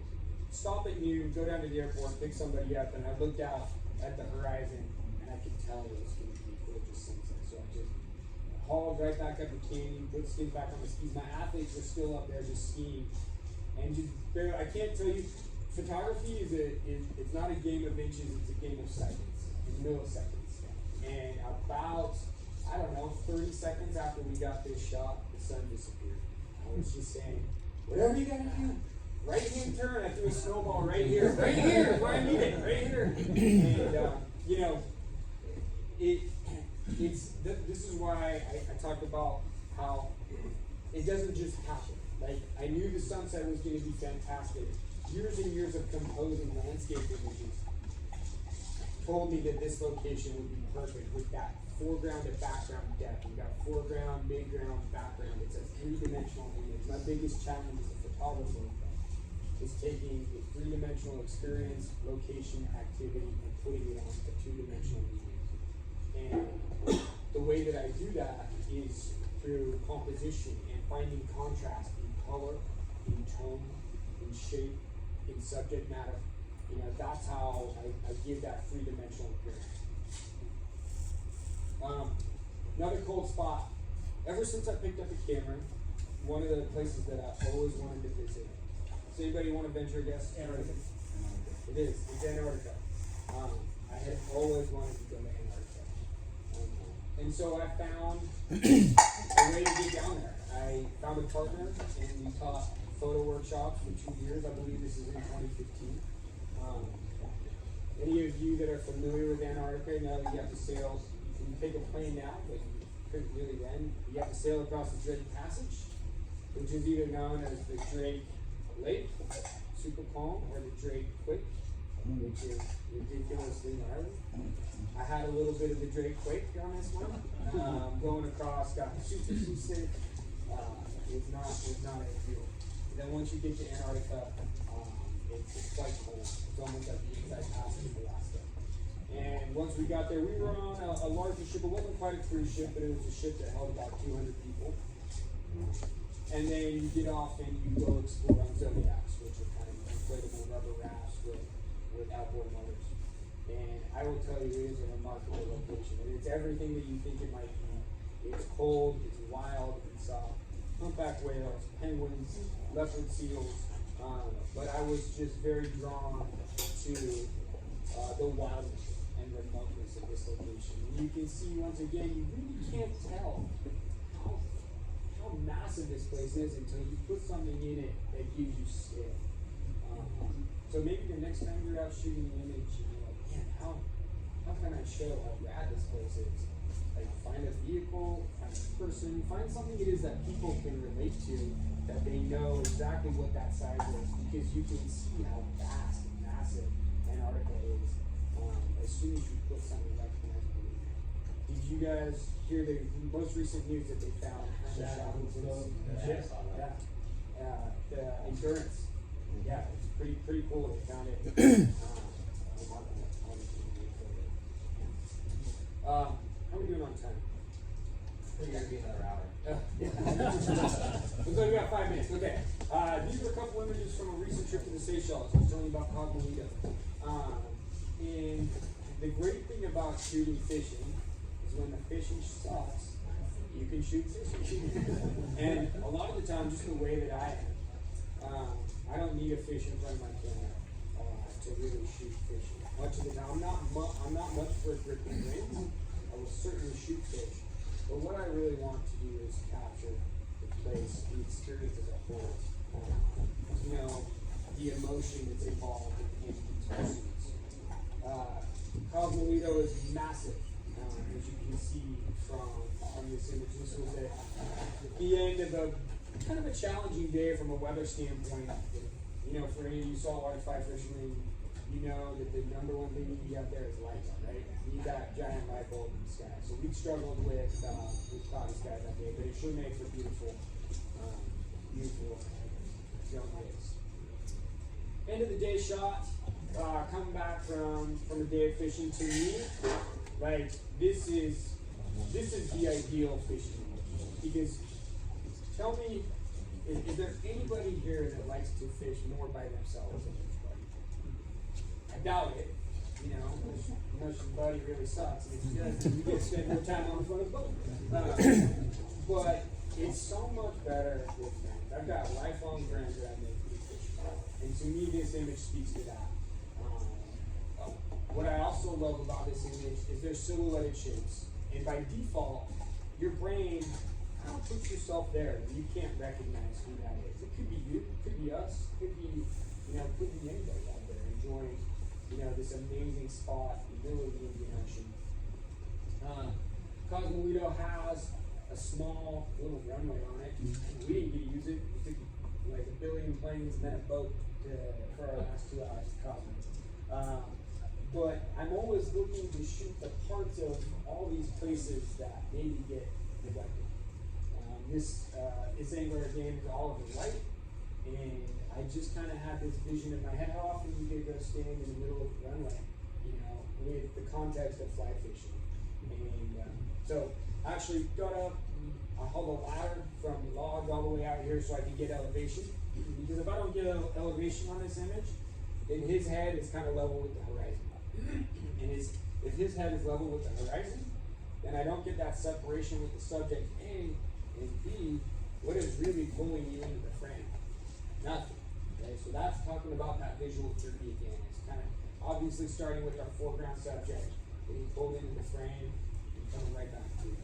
stop at noon, go down to the airport, pick somebody up, and I looked out at the horizon and I could tell it was going to be gorgeous sunset. So I just hauled right back up the canyon, put skins back on the skis. My athletes were still up there just skiing. And just barely, I can't tell you, photography it's not a game of inches, it's a game of seconds, milliseconds. And about, I don't know, 30 seconds after we got this shot, the sun disappeared. I was just saying, whatever you gotta do, right hand turn, I threw a snowball right here, where I need it, right here. And, you know, this is why I talked about how it doesn't just happen. Like, I knew the sunset was going to be fantastic. Years and years of composing landscape images told me that this location would be perfect with that foreground to background depth. We've got foreground, midground, background. It's a three-dimensional image. My biggest challenge as a photographer is taking a three-dimensional experience, location, activity, and putting it on a two-dimensional medium. And the way that I do that is through composition and finding contrast in color, in tone, in shape, in subject matter. You know, that's how I give that three-dimensional appearance. Another cold spot. Ever since I picked up a camera, one of the places that I always wanted to visit. Does anybody want to venture a guess? Antarctica. It is. It's Antarctica. I had always wanted to go to Antarctica. And so I found a way to get down there. I found a partner and we taught photo workshops for 2 years. I believe this is in 2015. Any of you that are familiar with Antarctica know that you have to sail. You can take a plane now, but you couldn't really then. You have to sail across the Drake Passage, which is either known as the Drake Lake, super calm, or the Drake Quake, which is ridiculously gnarly. I had a little bit of the Drake Quake on this one, going across, got super seasick. It's not ideal. And then once you get to Antarctica, it's quite cold. It's almost like the inside passage of Alaska. And once we got there, we were on a larger ship. It wasn't quite a cruise ship, but it was a ship that held about 200 people. And then you get off and you go explore on Zodiacs, which are kind of inflatable rubber rafts with outboard motors. And I will tell you, it is a remarkable location. And it's everything that you think it might be. It's cold, it's wild, it's humpback whales, penguins, leopard seals. But I was just very drawn to the wildness and remoteness of this location. And you can see, once again, you really can't tell how massive this place is until you put something in it that gives you scale. So maybe the next time you're out shooting an image, you're like, man, how can I show how rad this place is? Like, find a vehicle, find a person, find something it is that people can relate to, that they know exactly what that size is, because you can see how vast and massive Antarctica is as soon as you put something recognizable in there. Did you guys hear the most recent news that they found? The Endurance. Yeah, it's pretty cool. They found it. on time? It's gonna be another hour. Looks like we got 5 minutes. Okay. These are a couple images from a recent trip to the Seychelles. I was telling you about Cogmelito. And the great thing about shooting fishing is when the fishing sucks, you can shoot fishing. And a lot of the time, just the way that I am, I don't need a fish in front of my camera to really shoot fishing. Much of the time, I'm not much for gripping rings. I will certainly shoot fish. But what I really want to do is capture the place, the experience as a whole. You know, the emotion that's involved in these pursuits. Cosmolito is massive, as you can see from this image. This was at the end of a kind of a challenging day from a weather standpoint. You know, for any of you saltwater fly fishermen, you know that the number one thing you need out there is lights, right? You need that giant light bulb in the sky. So we struggled with cloudy skies that day, but it sure makes for beautiful young days. End of the day shot, coming back from a day of fishing, to me, like this is the ideal fishing image. Because tell me, is there anybody here that likes to fish more by themselves than anybody? I doubt it. You know, unless your buddy really sucks. And if he does, then you get to spend more time on the front of the boat. But it's so much better with friends. I've got lifelong friends that I make these fish with. And to me, this image speaks to that. What I also love about this image is their silhouetted shapes. And by default, your brain kind of puts yourself there and you can't recognize who that is. It could be you, it could be us, it could be, could be anybody out there enjoying, this amazing spot in the middle of the Indian Ocean. Cosmolito has a small little runway on it. We didn't get to use it. We took like a billion planes and then a boat for our last 2 hours to Cosmo. But I'm always looking to shoot the parts of all these places that maybe get neglected. This angler again is all of the light, and I just kind of had this vision in my head. How often you get to go stand in the middle of the runway, with the context of fly fishing? And so I actually got up, I hauled a ladder from the logs all the way out here so I could get elevation. Because if I don't get elevation on this image, then his head is kind of level with the horizon. And if his head is level with the horizon, then I don't get that separation with the subject A and B. What is really pulling you into the frame? Nothing. Okay, so that's talking about that visual 3D again. It's kind of obviously starting with our foreground subject, getting pulled into the frame, and coming right back to the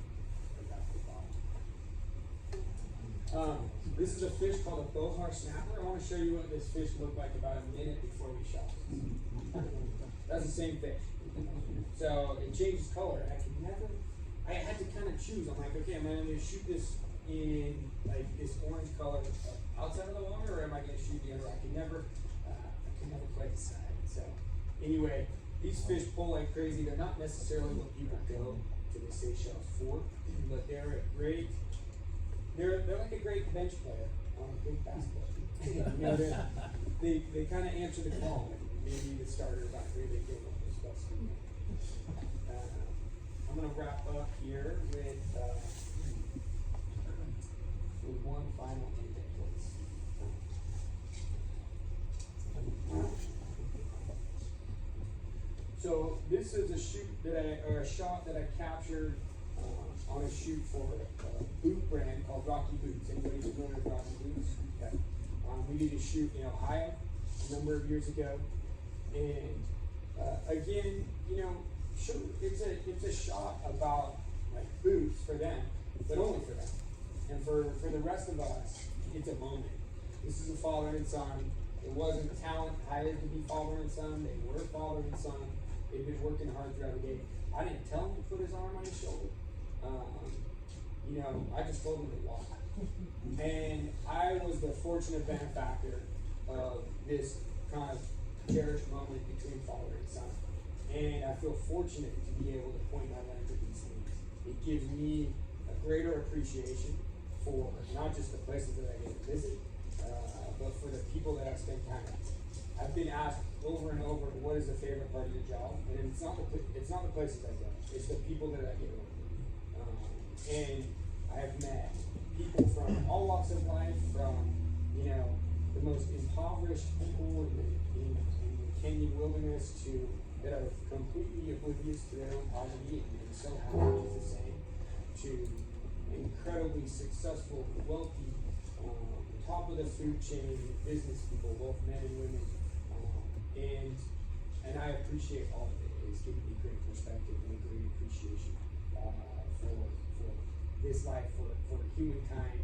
bottom. This is a fish called a bowhar snapper. I want to show you what this fish looked like about a minute before we shot it. That's the same fish. So it changes color. I had to kind of choose. I'm like, okay, am I going to shoot this in like this orange color outside of the water, or am I going to shoot the other? I can never quite decide. So anyway, these fish pull like crazy. They're not necessarily what people go to the Seychelles for, but they're like a great bench player on a big basketball. They kind of answer the call. Maybe the starter about where they go what they're supposed to be. I'm going to wrap up here with one final image, please. So this is a shot that I captured on a shoot for a boot brand called Rocky Boots. Anybody familiar with Rocky Boots? Okay. We did a shoot in Ohio a number of years ago. And again, sure, it's a shot about like boots for them, but only for them. And for the rest of us, it's a moment. This is a father and son. It wasn't talent hired to be father and son. They were father and son. They've been working hard throughout the day. I didn't tell him to put his arm on his shoulder. I just told him to walk. And I was the fortunate benefactor of this kind of cherished moment between father and son. And I feel fortunate to be able to point my lens at these things. It gives me a greater appreciation for not just the places that I get to visit, but for the people that I spend time with. I've been asked over and over, what is the favorite part of your job? And it's not the places I go, it's the people that I get to work with. And I've met people from all walks of life, from, you know, the most impoverished people in the Kenyan wilderness to that are completely oblivious to their own poverty and so happy to do the same, to incredibly successful, wealthy, top of the food chain business people, both men and women, and I appreciate all of it. It's given me great perspective and a great appreciation for this life, for humankind,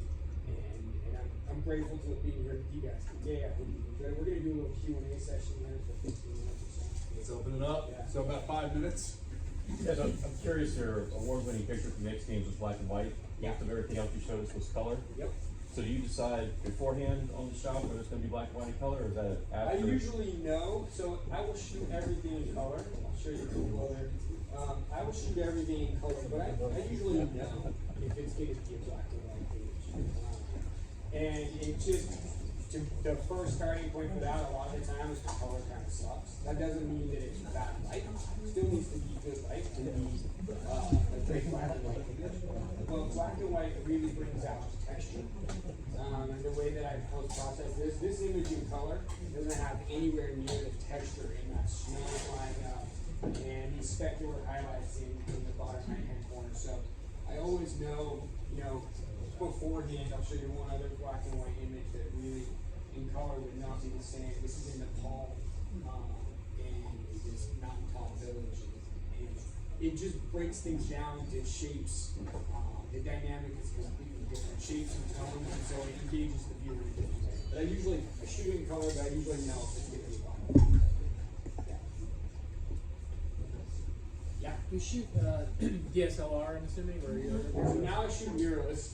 and I'm grateful to be here with you guys today. I hope you enjoy it. We're gonna do a little Q&A session here for 15 minutes or so. Let's open it up. Yeah. So about 5 minutes. Yeah, so I'm curious, your award-winning picture from the X Games was black and white. Yeah. Most of everything else you showed us was color. Yep. So do you decide beforehand on the shot whether it's gonna be black and white in color, or is that I after? usually know, so I will shoot everything in color. I'll show you the color. I will shoot everything in color, but I usually know if it's going to be a black and white page. And it just, the first starting point for that, a lot of the time, is the color kind of sucks. That doesn't mean that it's bad light. It still needs to be good light to be a great black and white image. But black and white really brings out texture. And the way that I post-process this image in color doesn't have anywhere near the texture in that snow flying up and these specular highlights in the bottom right-hand corner. So I always know, you know, beforehand, I'll show you one other black and white image that really, in color, would not be the same. This is in Nepal, and this mountaintop village. And it just breaks things down into shapes. The dynamic is completely different, shapes and tones, and so it engages the viewer in a different way. But I shoot in color, but I usually know if it's going to be black. Yeah. You shoot DSLR, I'm assuming, or So now I shoot mirrorless.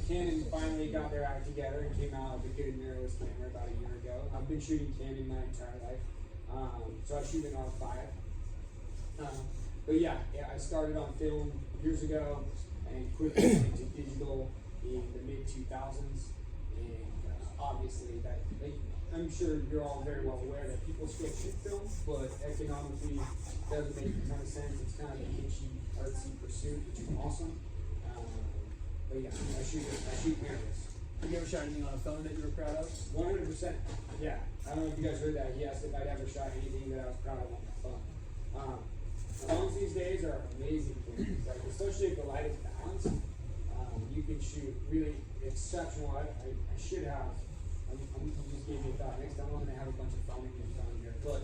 Canon finally got their act together and came out with a good mirrorless camera about a year ago. I've been shooting Canon my entire life. So I shoot an R5. But yeah, I started on film years ago and quickly went to digital in the mid-2000s. And obviously that, like, I'm sure you're all very well aware that people still shoot film, but economically doesn't make a ton of sense. It's kind of a itchy, artsy pursuit, which is awesome. But yeah, I shoot mirrorless. have you ever shot anything on a phone that you were proud of? 100%. Yeah. I don't know if you guys heard that. He asked if I'd ever shot anything that I was proud of on my phone. Phones these days are amazing things. Like, especially if the light is balanced, you can shoot really exceptional. I should have. You just gave me a thought. Next time I'm gonna have a bunch of phone images on here. But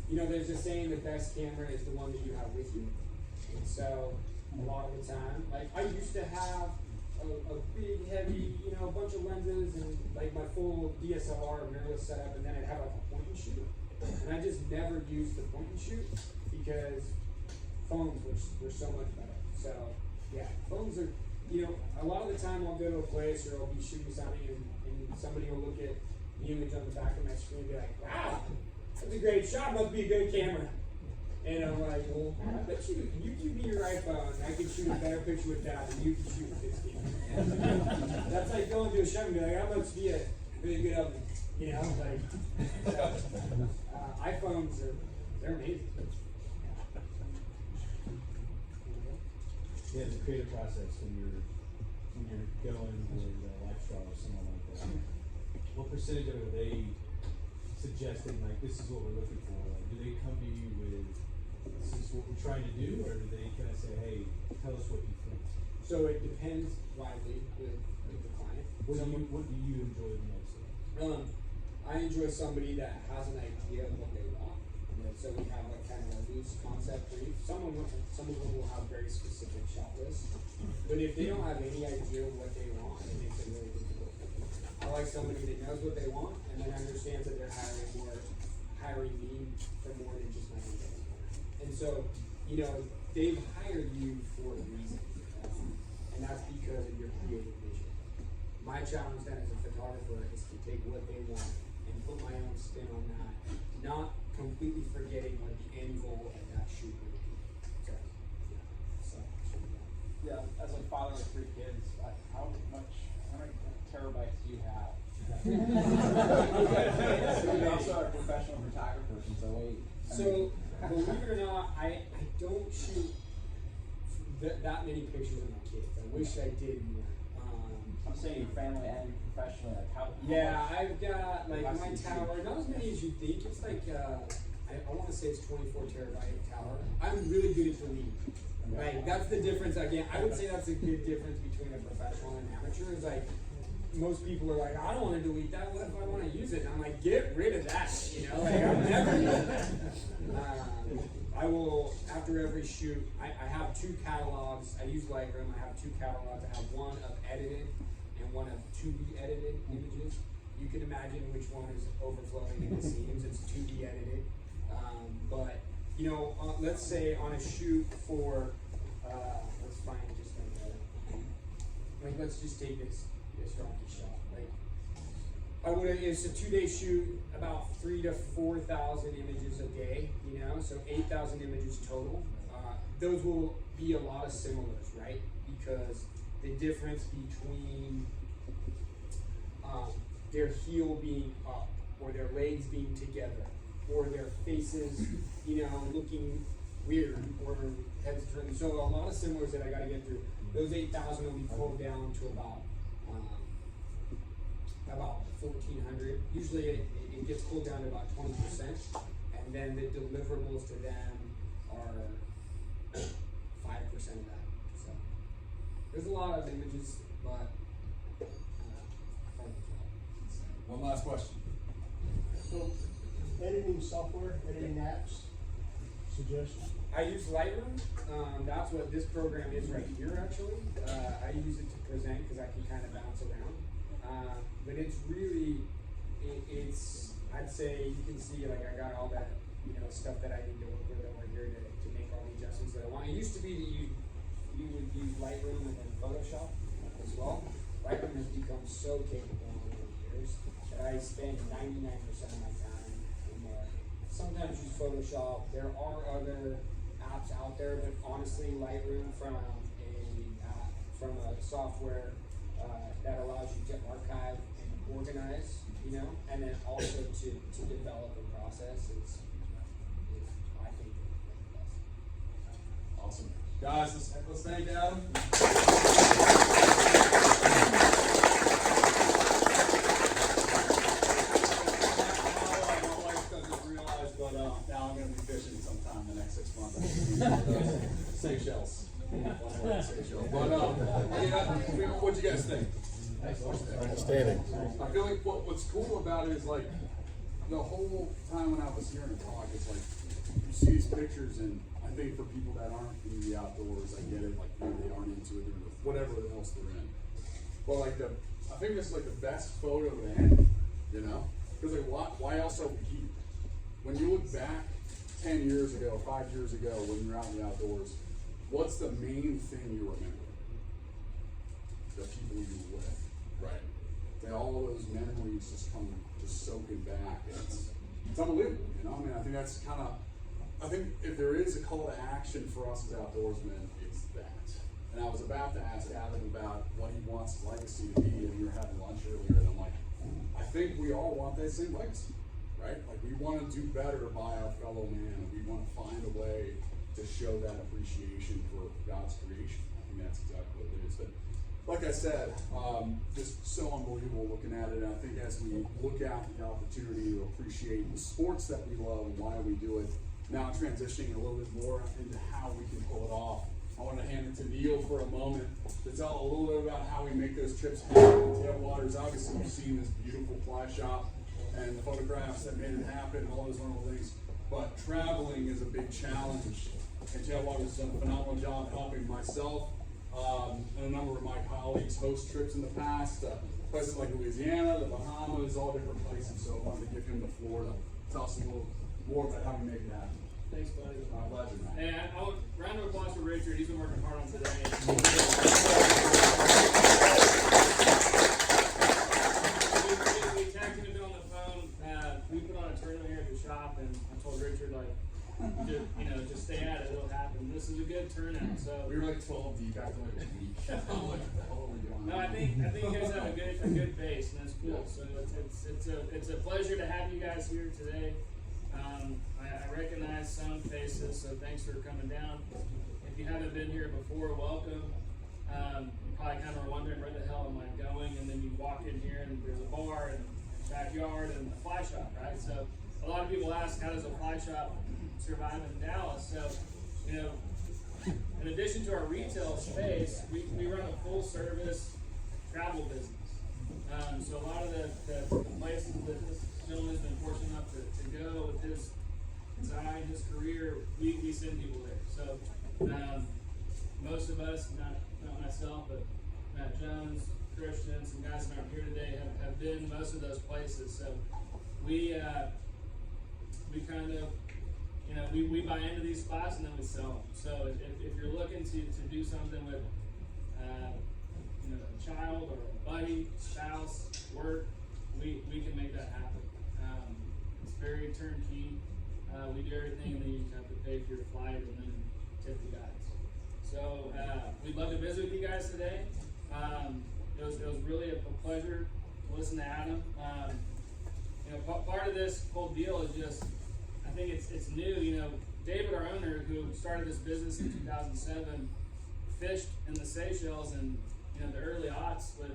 you know, there's a saying: the best camera is the one that you have with you. And so, a lot of the time, like I used to have a big, heavy, you know, a bunch of lenses and like my full DSLR mirrorless setup, and then I'd have like a point and shoot. And I just never used the point and shoot because phones were so much better. So yeah, phones are, you know, a lot of the time I'll go to a place or I'll be shooting something and somebody will look at the image on the back of my screen and be like, wow, that's a great shot, must be a good camera. And I'm like, well, I bet you give me your iPhone, I can shoot a better picture with that than you can shoot with this camera. That's like going to a show and be like, I must be a really good oven. You know, like, iPhones they're amazing. Yeah, the creative process when you're going with Lifestraw or someone like that. What percentage of it are they suggesting, like, this is what we're looking for? Like, do they come to you with, this is what we're trying to do, or do they kind of say, hey, tell us what you think? So it depends widely with the client. What do you enjoy the most? I enjoy somebody that has an idea of what they want. And so we have like kind of a loose concept brief. Some of them will have very specific shot lists. But if they don't have any idea of what they want, it makes it really difficult. I like somebody that knows what they want and then understands that they're hiring me for more than just my own. And so, you know, they've hired you for a reason. And that's because of your creative vision. My challenge then as a photographer is to take what they want and put my own spin on that, not completely forgetting what the end goal of that shoot would be. So, Yeah, as a father of 3 kids, how many terabytes do you have? You're also a professional photographer since 08. So, believe it or not, I don't shoot that many pictures of my kids. I wish I did more. I'm saying family and professionally, like how? Yeah, I've got like my Capacity. tower, not as many as you think. It's like I want to say it's 24 terabyte tower. I'm really good at deleting. Like that's the difference. Again, I would say that's a good difference between a professional and amateur. Is like most people are like, I don't want to delete that. What if I want to use it? And I'm like, get rid of that. You know, like I'm never using that. I will, after every shoot, I have 2 catalogs. I use Lightroom. I have 2 catalogs. I have one of edited and one of to be edited images. You can imagine which one is overflowing in the seams. It's to be edited. But, you know, let's say on a shoot for, let's find just like let's just take this rocky shot. Like, it's a 2-day shoot, about 3,000 to 4,000 images a day, you know, so 8,000 images total. Those will be a lot of similars, right? Because the difference between their heel being up, or their legs being together, or their faces, you know, looking weird, or heads turned. So a lot of similars that I got to get through. Those 8,000 will be pulled down to about 1,400. Usually it gets pulled down to about 20%, and then the deliverables to them are 5% of that. So there's a lot of images, but One last question. So, editing software, editing apps, suggestions? I use Lightroom. That's what this program is right here, actually. I use it to present because I can kind of bounce around. But it's really, it's, I'd say you can see like I got all that, you know, stuff that I need to work with over here to make all the adjustments that I want. It used to be that you would use Lightroom and then Photoshop as well. Lightroom has become so capable over the years that I spend 99% of my time in there. Sometimes use Photoshop. There are other apps out there, but honestly, Lightroom from a software that allows you to archive and organize, you know, and then also to develop a process is I think the best. Awesome. Guys, let's thank Adam. Now I'm going to be fishing sometime in the next 6 months. Seychelles. Seychelles. But what'd you guys think? Outstanding. I feel like what's cool about it is like the whole time when I was hearing the talk, it's like you see these pictures, and I think for people that aren't in the outdoors, I get it. Like maybe they aren't into it, or whatever else they're in. But like I think this is like the best photo to end. You know, because like why else are we here? When you look back 10 years ago, 5 years ago, when you're out in the outdoors, what's the main thing you remember? The people you were with, right? That all those memories just come soaking back. It's unbelievable, you know? I mean, I think that's kind of, I think if there is a call to action for us as outdoorsmen, it's that. And I was about to ask Adam about what he wants his legacy to be, and we were having lunch earlier, and I'm like, I think we all want that same legacy. Right? Like we want to do better by our fellow man, and we want to find a way to show that appreciation for God's creation. I think that's exactly what it is. But like I said, just so unbelievable looking at it. And I think as we look out the opportunity to appreciate the sports that we love and why we do it, now transitioning a little bit more into how we can pull it off. I want to hand it to Neil for a moment to tell a little bit about how we make those trips happen. Tailwaters, obviously you've seen this beautiful fly shop and the photographs that made it happen, and all those wonderful things. But traveling is a big challenge, and Tailwaters has done a phenomenal job helping myself and a number of my colleagues host trips in the past, places like Louisiana, the Bahamas, all different places. So I wanted to give him the floor to tell us a little more about how we make it happen. Thanks, buddy. My pleasure, man. Hey, I want round of applause for Richard. He's been working hard on today. We tagged him on the phone. We put on a tournament here at the shop, and I told Richard, like, just stay at it. It'll happen. This is a good turnout. So We were like 12 deep after like a week. I'm like, what the hell are we doing? no, I think you guys have a good base, and that's cool. So it's a pleasure to have you guys here today. I recognize some faces, so thanks for coming down. If if you haven't been here before, welcome. You probably kind of are wondering where the hell am I going, and then you walk in here and there's a bar and backyard and a fly shop, right? So a lot of people ask, how does a fly shop survive in Dallas? So, you know, in addition to our retail space, we run a full service travel business. So a lot of the places that this gentleman's been fortunate enough to go with his design, his career, we send people there. So most of us, not myself, but Matt Jones, Christian, some guys that aren't here today have been most of those places. So we kind of, you know, we buy into these spots and then we sell them. So if you're looking to do something with you know, a child or a buddy, spouse, work, we can make that happen. It's very turnkey. We do everything, and then you have to pay for your flight and then tip the guys. So we'd love to visit with you guys today. It was really a pleasure to listen to Adam. You know, part of this whole deal is just, I think it's new. You know, David, our owner, who started this business in 2007, fished in the Seychelles in, you know, the early aughts with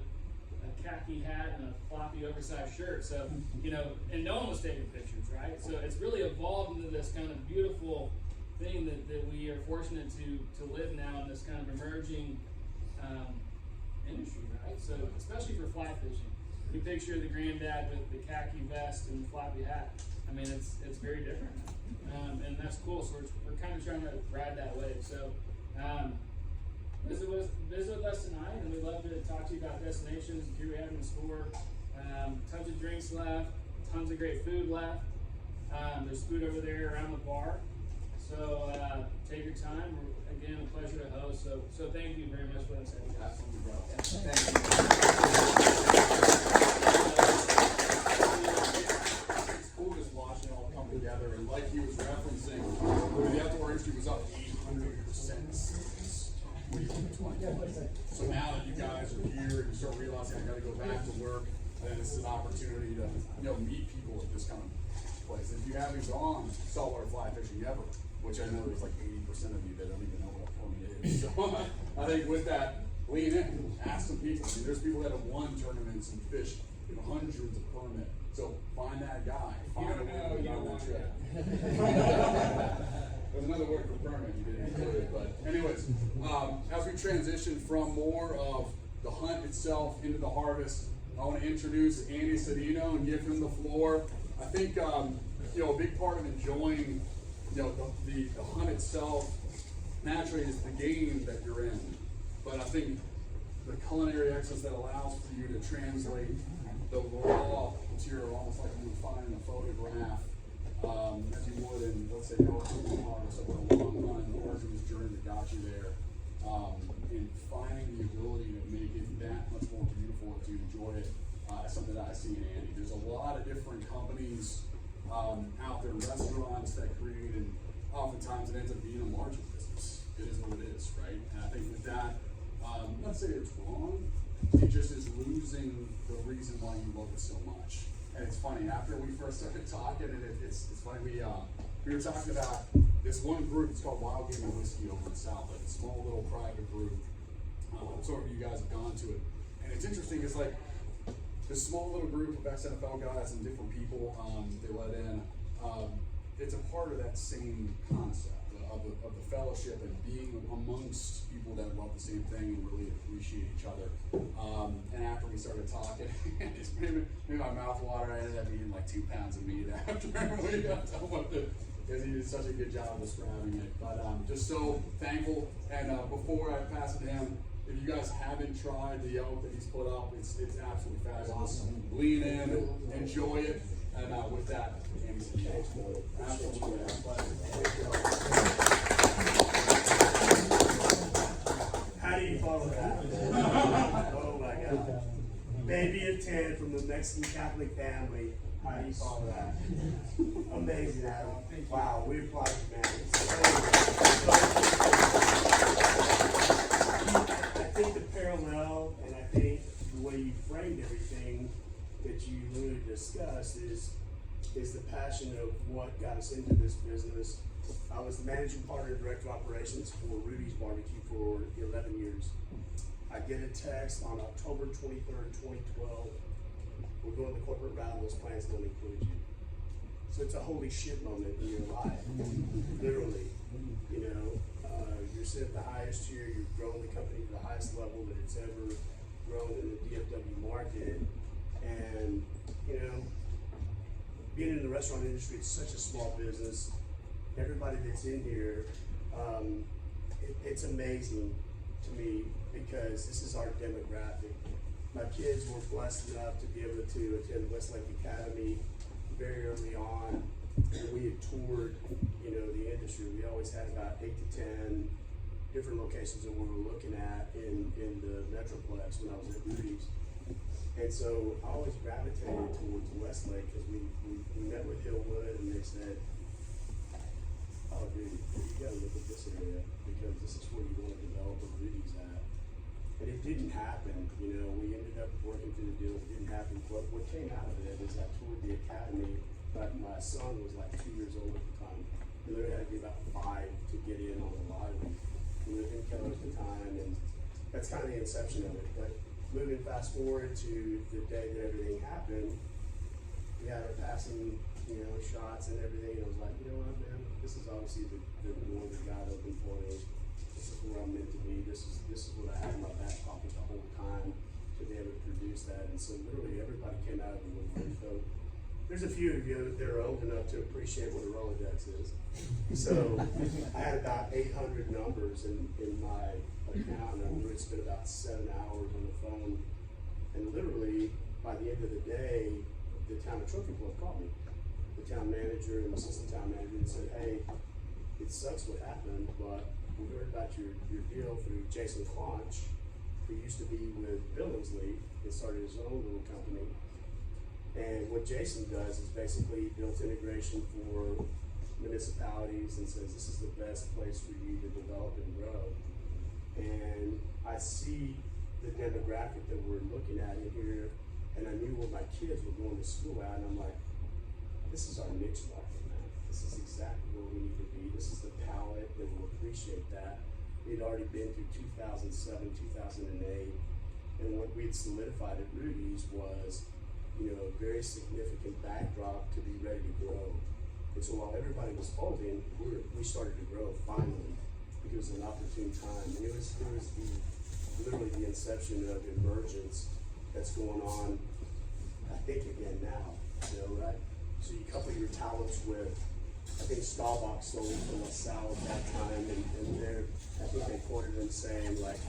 a khaki hat and a floppy oversized shirt. So, you know, and no one was taking pictures, right? So it's really evolved into this kind of beautiful thing that we are fortunate to live now in this kind of emerging industry, right? So especially for fly fishing, we picture the granddad with the khaki vest and the floppy hat. I mean, it's very different now, and that's cool. So we're kind of trying to ride that wave. So visit with us tonight, and we'd love to talk to you about destinations, here we have in store. Tons of drinks left, tons of great food left. There's food over there around the bar. So take your time. Again, a pleasure to host. So thank you very much for that. Absolutely, bro. Thank It's cool just watching it all come together, and like he was referencing, the outdoor industry was up 800% since 2020. So now that you guys are here and you start realizing I got to go back to work, then this is an opportunity to, you know, meet people at this kind of place. If you haven't gone saltwater fly fishing ever, which I know there's like 80% of you that don't even know what a permit is. So I think with that, lean in, ask some people. I mean, there's people that have won tournaments and fished, you know, hundreds of permit. So find that guy. Find a way to go on that trip. There's another word for permit you didn't include it, but anyways, as we transition from more of the hunt itself into the harvest, I want to introduce Andy Cedino and give him the floor. I think you know, a big part of enjoying, you know, the hunt itself naturally is the game that you're in, but I think the culinary excellence that allows for you to translate the raw material almost like you would find in a photograph, as you would in, let's say, harvest over a long run, the arduous journey that got you there, and finding the ability to make it that much more beautiful to enjoy it, is something that I see in Andy. There's a lot of different companies out there, restaurants that create, and oftentimes it ends up being a margin business. It is what it is, right? And I think with that, let's say it's wrong, it just is losing the reason why you love it so much. And it's funny, after we first started talking, and it's funny, we were talking about this one group, it's called Wild Game and Whiskey over in the South, like a small little private group. Some of you guys have gone to it. And it's interesting, it's like this small little group of ex-NFL guys and different people they let in, it's a part of that same concept of the fellowship and being amongst people that love the same thing and really appreciate each other. And after we started talking, it's made my mouth water. I ended up eating like 2 pounds of meat after we got done with it, because he did such a good job of describing it. But just so thankful. And before I pass it to him, if you guys haven't tried the elk that he's put up, it's absolutely fabulous. Lean in, enjoy it, and with that, Andy's absolutely. How do you follow that? Oh my God. Baby of 10 from the Mexican Catholic family. How do you follow that? Amazing, Adam. Wow, we applaud you, man. I think the parallel, and I think the way you framed everything that you really discussed is the passion of what got us into this business I was the managing partner and director of operations for Rudy's Barbecue for 11 years. I get a text on October 23rd, 2012. We're going to the corporate route, those plans don't include you. So it's a holy shit moment in your life, literally. You know, you're sitting at the highest tier, you've grown the company to the highest level that it's ever grown in the DFW market. And, you know, being in the restaurant industry, it's such a small business. Everybody that's in here, it's amazing to me because this is our demographic. My kids were blessed enough to be able to attend Westlake Academy very early on. And we had toured, you know, the industry. We always had about 8 to 10 different locations that we were looking at in the Metroplex when I was at Rudy's. And so I always gravitated towards Westlake because we met with Hillwood and they said, oh dude, you gotta look at this area because this is where you want to develop a Rudy's at. And it didn't happen, you know, we ended up working through the deal, it didn't happen. But what came out of it is I toured the academy, but my son was like 2 years old at the time. He literally had to be about 5 to get in on the lottery. We lived in Keller at the time, and that's kind of the inception of it. But moving fast forward to the day that everything happened, we had our passing, you know, shots and everything, and I was like, you know what, man, this is obviously the door that God opened for me. This is where I'm meant to be. This is what I had in my back pocket the whole time to be able to produce that. And so literally everybody came out of the woodwork. So there's a few of you that are old enough to appreciate what a Rolodex is. So I had about 800 numbers in my account, and I literally spent about 7 hours on the phone. And literally, by the end of the day, the town of Trophy Club called me. The town manager and the assistant town manager and said, hey, it sucks what happened, but we heard about your deal through Jason Claunch, who used to be with Billingsley and started his own little company. And what Jason does is basically built integration for municipalities and says this is the best place for you to develop and grow. And I see the demographic that we're looking at in here, and I knew where my kids were going to school at, and I'm like, this is our niche market, man. This is exactly where we need to be. This is the palette that will appreciate that. We'd already been through 2007, 2008, and what we'd solidified at Rudy's was, you know, a very significant backdrop to be ready to grow. And so while everybody was folding, we started to grow finally. It was an opportune time, and it was literally the inception of emergence that's going on, I think, again now, you know, right? So you couple your talents with, I think Starbucks sold from LaSalle at that time, and I think they quoted them saying, like,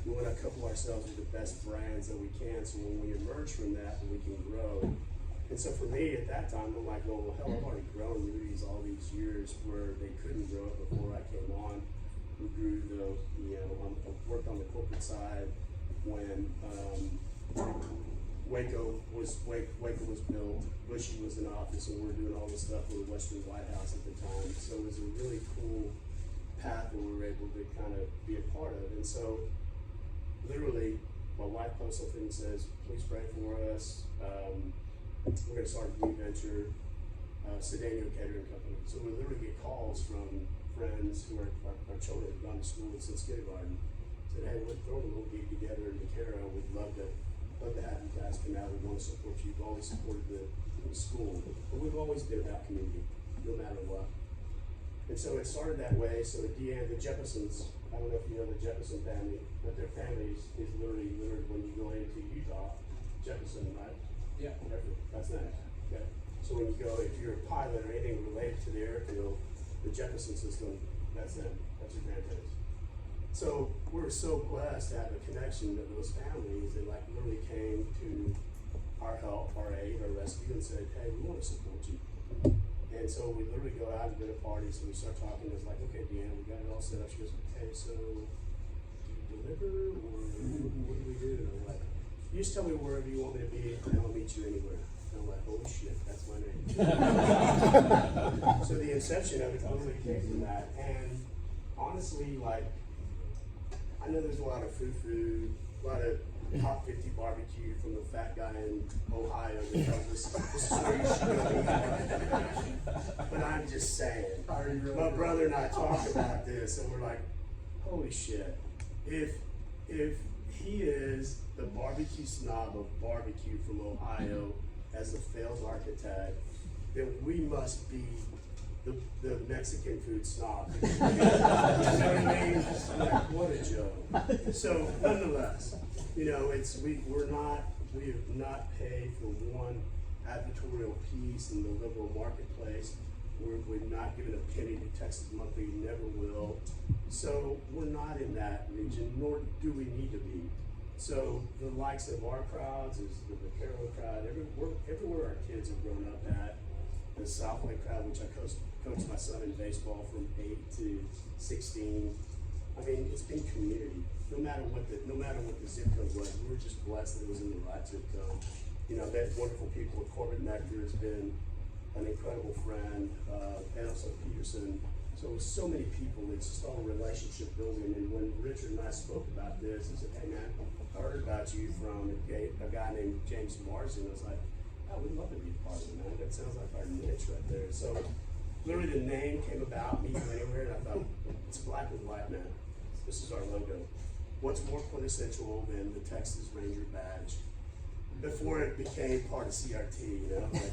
we want to couple ourselves with the best brands that we can, so when we emerge from that, then we can grow. And so for me, at that time, I'm like, well, hell, I've already grown Rudy's all these years where they couldn't grow it before I came on. We grew I worked on the corporate side when Waco was built, Bushy was in office, and we were doing all this stuff with the Western White House at the time. So it was a really cool path that we were able to kind of be a part of. And so literally, my wife posts something and says, please pray for us. We're going to start a new venture, Cedeno Catering Company. So we literally get calls from friends who are our children have gone to school since kindergarten. Said, hey, we're throwing a little gig together in Vaquero. We'd love to have you guys come out. We want to support you. You've always supported the school, but we've always been about community, no matter what. And so it started that way. So the Jeffersons, I don't know if you know the Jefferson family, but their family is literally when you go into Utah, Jefferson, right? Yeah. That's nice. Okay. So when you go, if you're a pilot or anything related to the airfield, the Jefferson system, that's them. That's your grandparents. So we're so blessed to have a connection to those families that like literally came to our help, our aid, our rescue, and said, hey, we want to support you. And so we literally go out and go to parties, and we start talking. It's like, okay, Deanna, we got it all set up. She goes, okay, so do you deliver, or what do we do? And I'm like, you just tell me wherever you want me to be, and I'll meet you anywhere. And I'm like, holy shit, that's my name. So the inception of it literally came from that. And honestly, like, I know there's a lot of a a lot of top 50 barbecue from the fat guy in Ohio that tells us this is where you should go eat. But I'm just saying, my brother and I talk about this, and we're like, holy shit, if he is the barbecue snob of barbecue from Ohio as a failed architect, then we must be the Mexican food snob. You know what I mean? Like, what a joke. So nonetheless, you know, we have not paid for one advertorial piece in the liberal marketplace. We're not giving a penny to Texas Monthly, never will. So we're not in that region, nor do we need to be. So the likes of our crowds is the Vaquero crowd, everywhere our kids have grown up at, the Southway crowd, which I coached my son in baseball from 8 to 16. I mean, it's been community. No matter what the zip code was, we were just blessed that it was in the right zip code. You know, that wonderful people with Corbett Nectar has been an incredible friend, and also Peterson. So many people, it's just all relationship building. And when Richard and I spoke about this, he said, hey man, I heard about you from a guy named James Marsden. I was like, oh, we'd love to be a part of it, man. That sounds like our niche right there. So literally the name came about, Meet You Anywhere, and I thought, it's black and white, man. This is our logo. What's more quintessential than the Texas Ranger badge? Before it became part of CRT, you know, like,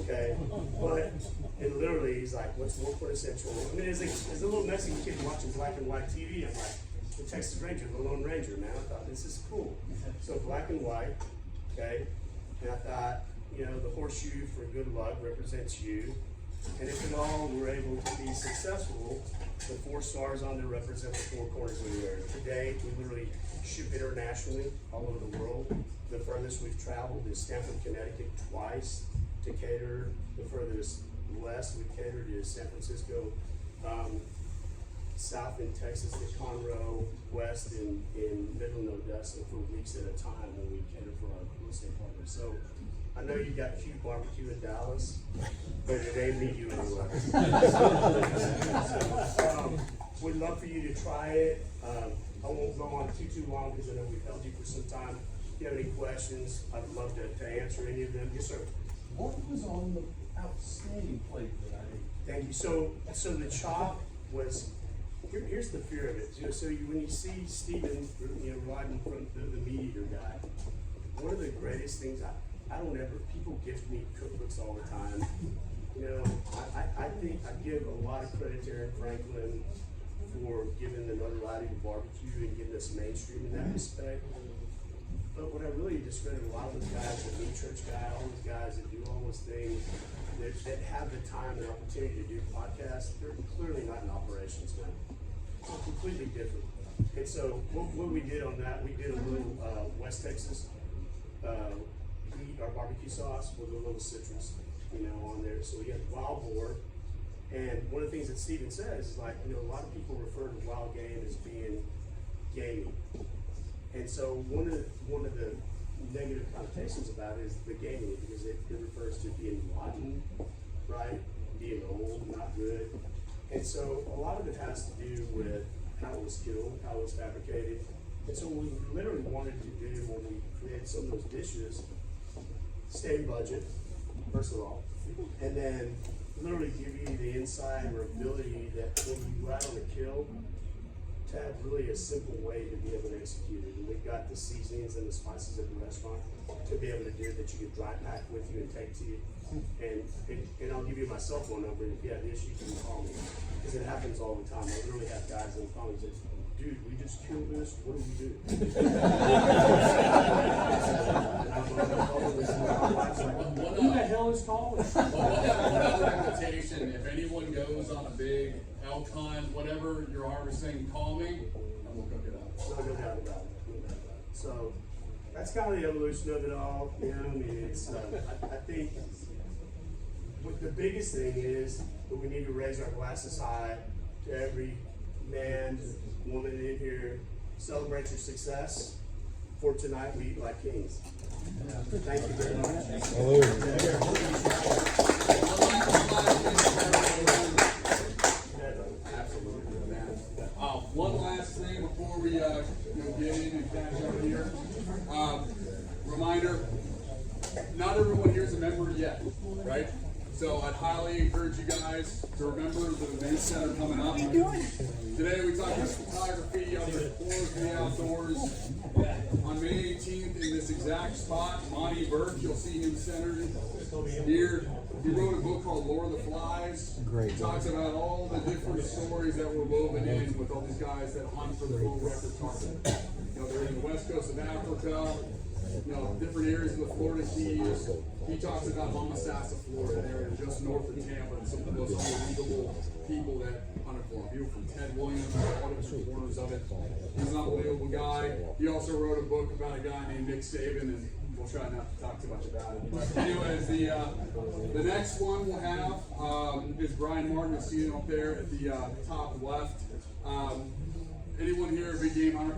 okay, but it literally, he's like, what's more quintessential? I mean, as a little Mexican kid watching black and white TV, I'm like, the Texas Ranger, the Lone Ranger, man, I thought, this is cool. So black and white, okay, and I thought, you know, the horseshoe for good luck represents you, and if at all we're able to be successful, the 4 stars on there represent the 4 corners of the earth. Today, we literally ship internationally all over the world. The furthest we've traveled is Stamford, Connecticut twice to cater. The furthest west we've catered is San Francisco, south in Texas to Conroe, west in Midland, Odessa for weeks at a time when we cater for our real estate partners. So I know you got cute barbecue in Dallas, but it ain't Meet You Anywhere. So, we'd love for you to try it. I won't go on too long because I know we've held you for some time. If you have any questions, I'd love to answer any of them. Yes, sir. What was on the outstanding plate that I ate? Thank you. So the chop was, here's the fear of it. So when you see Stephen, you know, riding from the meat eater guy, one of the greatest things, I don't ever, people gift me cookbooks all the time. You know, I think I give a lot of credit to Aaron Franklin for giving the notoriety to barbecue and getting us mainstream in that respect. But what I really discredit a lot of those guys, the meat church guy, all those guys that do all those things, that have the time and opportunity to do podcasts, they're clearly not in operations now. It's completely different. And so what we did on that, we did a little West Texas heat, our barbecue sauce with a little citrus, you know, on there. So we had wild boar. And one of the things that Stephen says is like, you know, a lot of people refer to wild game as being gamey. And so one of the negative connotations about it is the gaming, because it refers to being rotten, right? Being old, not good. And so a lot of it has to do with how it was killed, how it was fabricated. And so what we literally wanted to do when we created some of those dishes, stay budget, first of all, and then literally give you the insight or ability that when you go out on a kill, to have really a simple way to be able to execute it. And we've got the seasonings and the spices at the restaurant to be able to do that you can dry pack with you and take to you. And I'll give you my cell phone number, and if you have issues, you can call me. Because it happens all the time. I literally have guys on the phone that say, dude, we just killed this, what do we do? Who the hell is calling? One reputation, if anyone goes on a big elk hunt, whatever you're harvesting, call me, and we'll cook it up. No doubt about it. So that's kind of the evolution of it all. You know, I mean, it's, I think what the biggest thing is that we need to raise our glasses high to every man, woman in here. Celebrate your success. For tonight, we eat like kings. Thank you very much. Absolutely, man. One last thing before we get in and cash out here, reminder, not everyone here is a member yet, right? So I'd highly encourage you guys to remember the events that are coming up. Today we talked about photography, other tours in the outdoors. On May 18th, in this exact spot, Monty Burke, you'll see him centered here. He wrote a book called Lord of the Flies. Great. He talks about all the different stories that were woven in with all these guys that hunt for the world record target. They're in the west coast of Africa, different areas of the Florida Keys. He talks about Homosassa, Florida, an area just north of Tampa, and some of the most unbelievable people that hunted for him. People from Ted Williams, all different corners of it. He's an unbelievable guy. He also wrote a book about a guy named Nick Saban, and we'll try not to talk too much about it. But anyways, the next one we'll have is Brian Martin. You'll see him up there at the top left. Anyone here a big game hunter?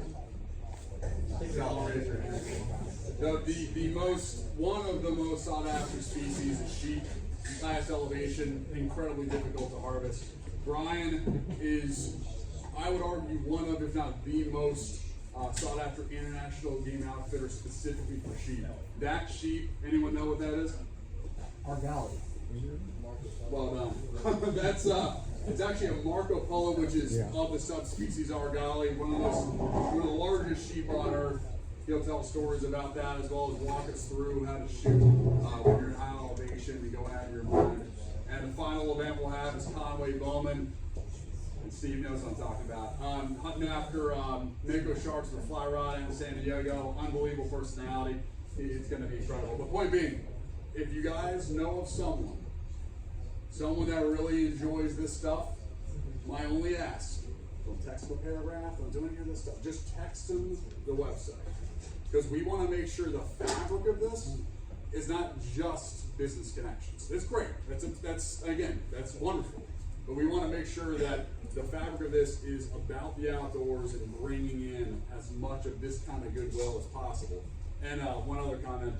One of the most sought after species is sheep. Highest elevation, incredibly difficult to harvest. Brian is, I would argue, one of, if not the most sought after international game outfitter specifically for sheep. That sheep, anyone know what that is? Argali. Well done. That's it's actually a Marco Polo, which is of the subspecies Argali, one of the largest sheep on earth. He'll tell stories about that as well as walk us through how to shoot when you're in high elevation and go out of your mind. And the final event we'll have is Conway Bowman. And Steve knows what I'm talking about. Hunting after Mako sharks with a fly rod in San Diego. Unbelievable personality. It's going to be incredible. The point being, if you guys know of someone that really enjoys this stuff, my only ask, don't text them a paragraph, don't do any of this stuff. Just text them the website. Because we want to make sure the fabric of this is not just business connections. It's great. That's wonderful. But we want to make sure that the fabric of this is about the outdoors and bringing in as much of this kind of goodwill as possible. And one other comment,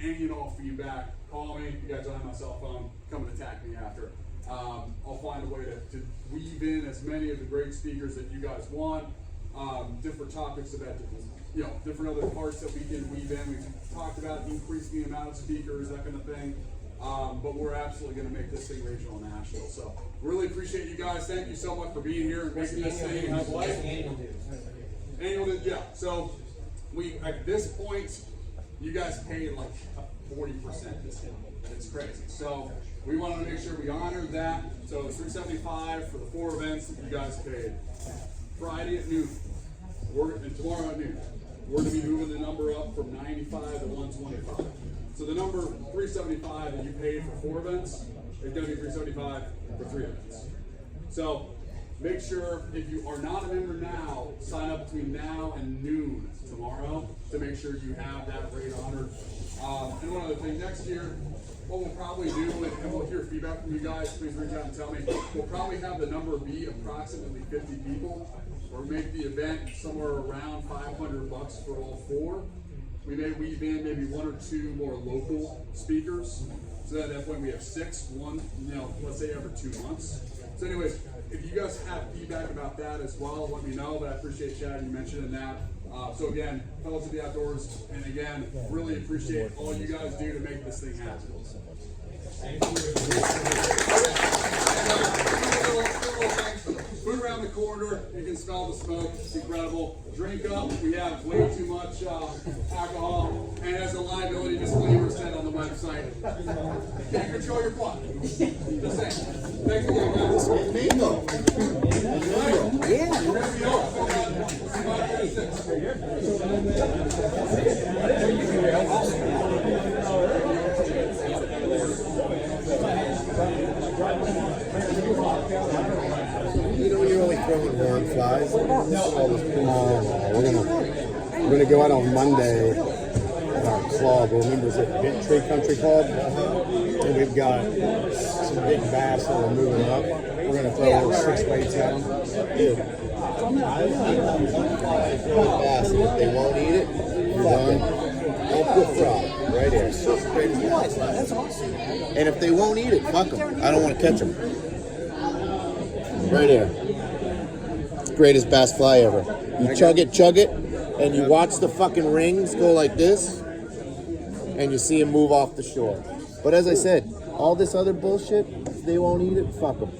any and all feedback, call me. You guys don't have my cell phone. Come and attack me after. I'll find a way to weave in as many of the great speakers that you guys want, different topics about different other parts that we can weave in. We've talked about increasing the amount of speakers, that kind of thing. But we're absolutely going to make this thing regional and national. So really appreciate you guys. Thank you so much for being here and making this thing. Annual dues, yeah. So we at this point, you guys paid like 40% discount. It's crazy. So we wanted to make sure we honored that. So it's $375 for the 4 events that you guys paid. Friday at noon. And tomorrow at noon. We're going to be moving the number up from 95 to 125. So the number 375 that you paid for 4 events is going to be 375 for 3 events. So make sure, if you are not a member now, sign up between now and noon tomorrow to make sure you have that rate honored. And one other thing, next year, what we'll probably do, and we'll hear feedback from you guys, please reach out and tell me, we'll probably have the number be approximately 50 people, or make the event somewhere around $500 for all 4. We may weave in maybe 1 or 2 more local speakers, so that at that point we have 6, let's say every 2 months. So anyways, if you guys have feedback about that as well, let me know, but I appreciate Chad, you mentioning that. So again, Fellows of the Outdoors, and again, really appreciate all you guys do to make this thing happen. Thank you. Food around the corridor, you can smell the smoke, it's incredible. Drink up, we have way too much alcohol, and as a liability disclaimer said on the website, can't control your fun. Just saying. Thanks again, guys. Bingo. Yeah. We're going to be open for about 36. You know, you're only throwing horn flies. We're gonna go out on Monday at our club. Remember, is it Big Tree Country Club? And we've got some big bass that are moving up. We're gonna throw little 6 weights at them. Dude, bass, and if they won't eat it, you're done. Don't feel fraud. Right here. That's awesome. And if they won't eat it, fuck them. I don't want to catch them. Right here. Greatest bass fly ever. You chug it, and you watch the fucking rings go like this, and you see them move off the shore. But as I said, all this other bullshit, if they won't eat it, fuck them.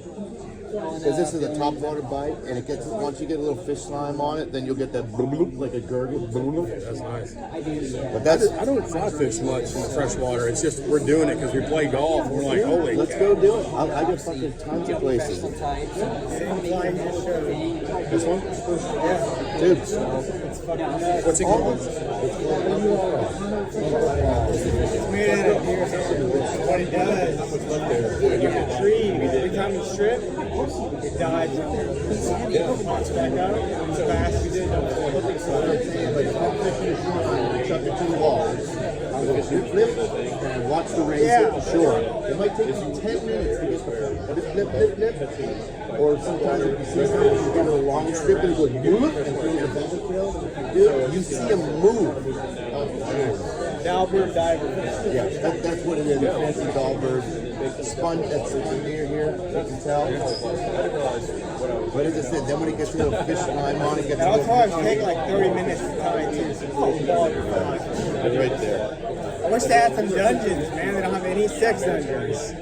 Because this is a top water bite, and it gets, once you get a little fish slime on it, then you'll get that bloop, bloop, like a gurgle. Bloop, bloop. That's nice. But that's, I don't fly fish much in the freshwater. It's just we're doing it because we play golf. And we're like, holy let's cow. go do it. I got fucking tons of places. This one? Dude. What's it called? It's made out of here. What it does, you get a tree, every time you strip, it dies up there. Pops back out, it's fast. We did Chuck it to the wall. And watch the rays hit the shore. It might take you 10 minutes to get the fish. But it's blip, blip, blip. Or sometimes if you see something, you get a long strip and it goes bloop and throws a bubble trail. Dude, you see them move. Dalbird diver. Yeah, that's what it is. Fancy Dalbird. The sponge that's near here, you can tell. But as I said, then when it gets a little fish slime on it, gets a little Alcohol take like 30 minutes to tie too. So right there. I wish they had some dungeons, man. They don't have any sex dungeons.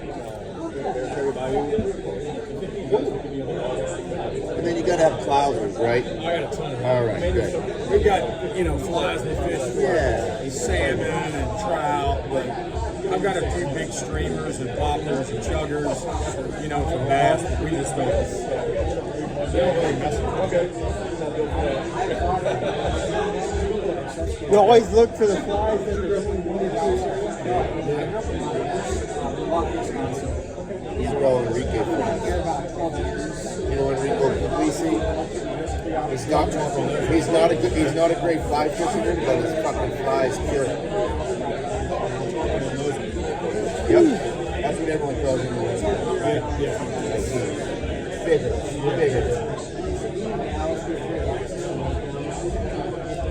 And then you gotta have clouders, right? I got a ton of All right, good. We got, flies and fish, Yeah. salmon and trout, but I've got a few big streamers and poppers and chuggers, for bass, but we just don't really mess with them. You always look for the flies. These are all Enrique friends. You know Enrico Puglisi? He's not a great fly fisherman, but his fucking flies kill. Yep. That's what everyone calls him. Right? Yeah. Bigger.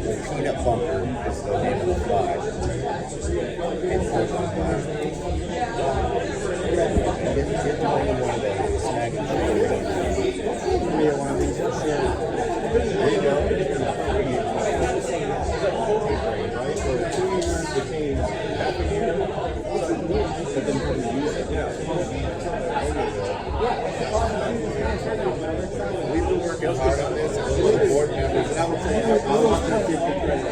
The peanut bunker is the name of the fly. Get one of those. Snag and one of these for sure. There you go. Right? So 2 years became half a year. But then put it use it. We've been working hard on this as a board members, and I would say I want to give you credit.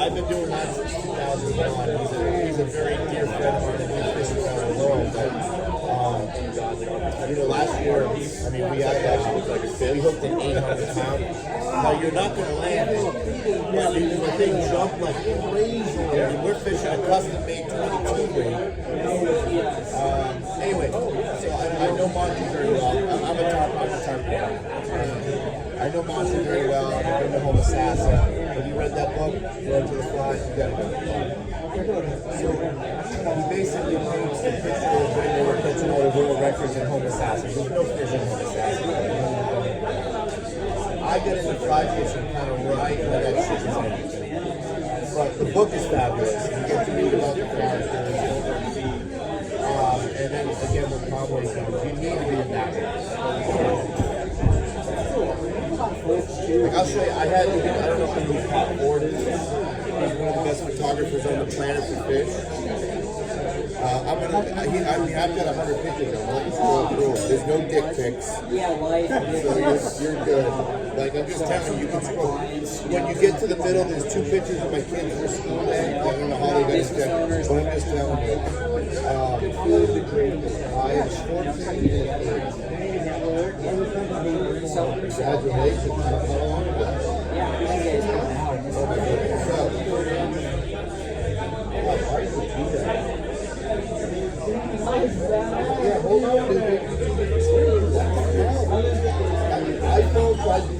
I've been doing that since 2001. He's a very dear friend of mine and been fishing around the world. But, last year, we had we hooked an 800 pound. Now you're not going to land, but the thing jumped like crazy. We're fishing a custom-made 22 ring. Anyway, so I know Monty very well. I'm a tarp guy. I know Monty very well. I've been to Homosassa. Have you read that book, Road to the Fly? You gotta go to the Fly. So he basically paints the picture of when they were catching all the world records in Homosassa. There's no fish in Homosassa. I get into fly fishing kind of right where that shit is ending. But the book is fabulous. You get to read about the characters. And then again with Conway comes, you need to be in that one. Like I'll show you, I don't know who Pat Ford is. He's one of the best photographers on the planet for fish. I've got 100 pictures of them. Let you scroll through it. There's no dick pics. Yeah, life. So you're good. Like I'm just telling you, you can scroll. When you get to the middle, there's 2 pictures of my kids for school day. I don't know how they got it checked, but I'm just telling you. I am short. Congratulations. How long ago? Yeah, hold on, baby. iPhone tries to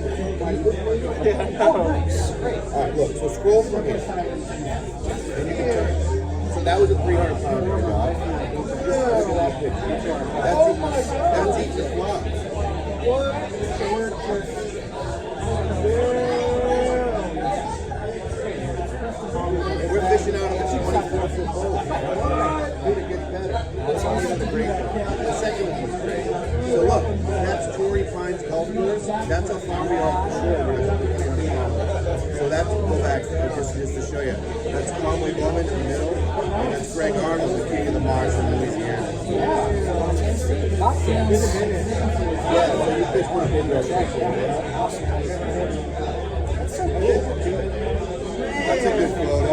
Alright, look, so scroll from here. And you can turn. So that was a 300 pounder guy. picture. That's eating flop. And we're fishing out of a 24-foot boat. Dude, it gets better. That's not even the great one. The second one was great. So look, that's Torrey Pines Golf Course. That's how far we are from shore. So that's, go back, just to show you. That's Conway Bowman in the middle. And that's Greg Arnold, the king of the Mars in Louisiana. Yeah, so you fish one video. That's a good photo.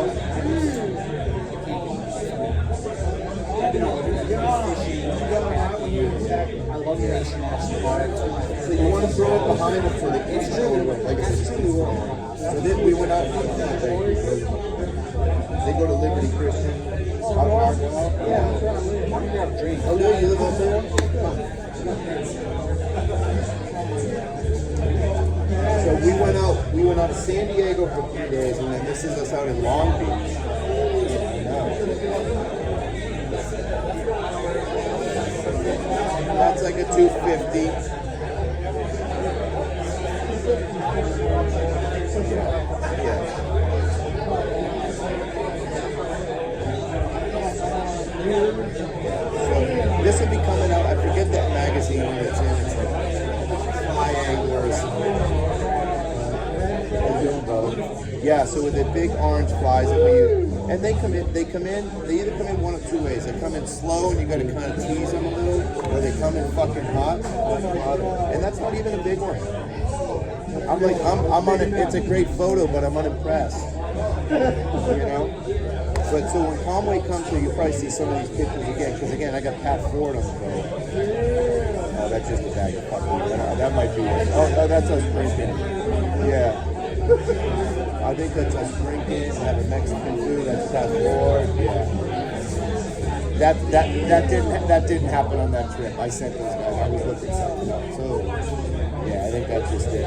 I love your international. So you want to throw it behind them so that it's truly work. Like it's truly work. So then we went out. They go to Liberty Christian. Yeah. Oh, no, you live up there? So we went out to San Diego for 3 days, and then this is us out in Long Beach. That's like a 250. Yeah. So this will be coming out. I forget that magazine it's in. It's like High Anglers. Yeah, so with the big orange flies that we use, and they come in, they either come in one of two ways. They come in slow and you gotta kind of tease them a little, or they come in fucking hot, and that's not even a big one. I'm like, I'm on it, it's a great photo, but I'm unimpressed, you know? But so when Conway comes here, you'll probably see some of these pictures again, because again, I got Pat Ford on the boat. Oh, that's just a bag of fucking, that might be it. Oh, no, that's us drinking. Yeah. I think that's us drinking, having Mexican food, that's Pat Ford, yeah. That didn't happen on that trip. I sent those guys, I was looking something up. So, yeah, I think that's just it.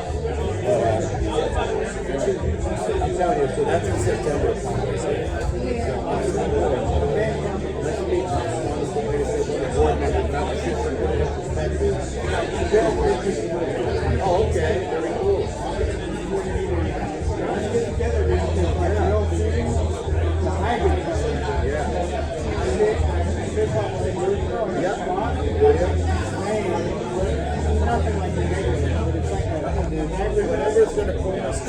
I'm telling you, so that's in September. Oh, okay, very cool. Whatever is going to point us to.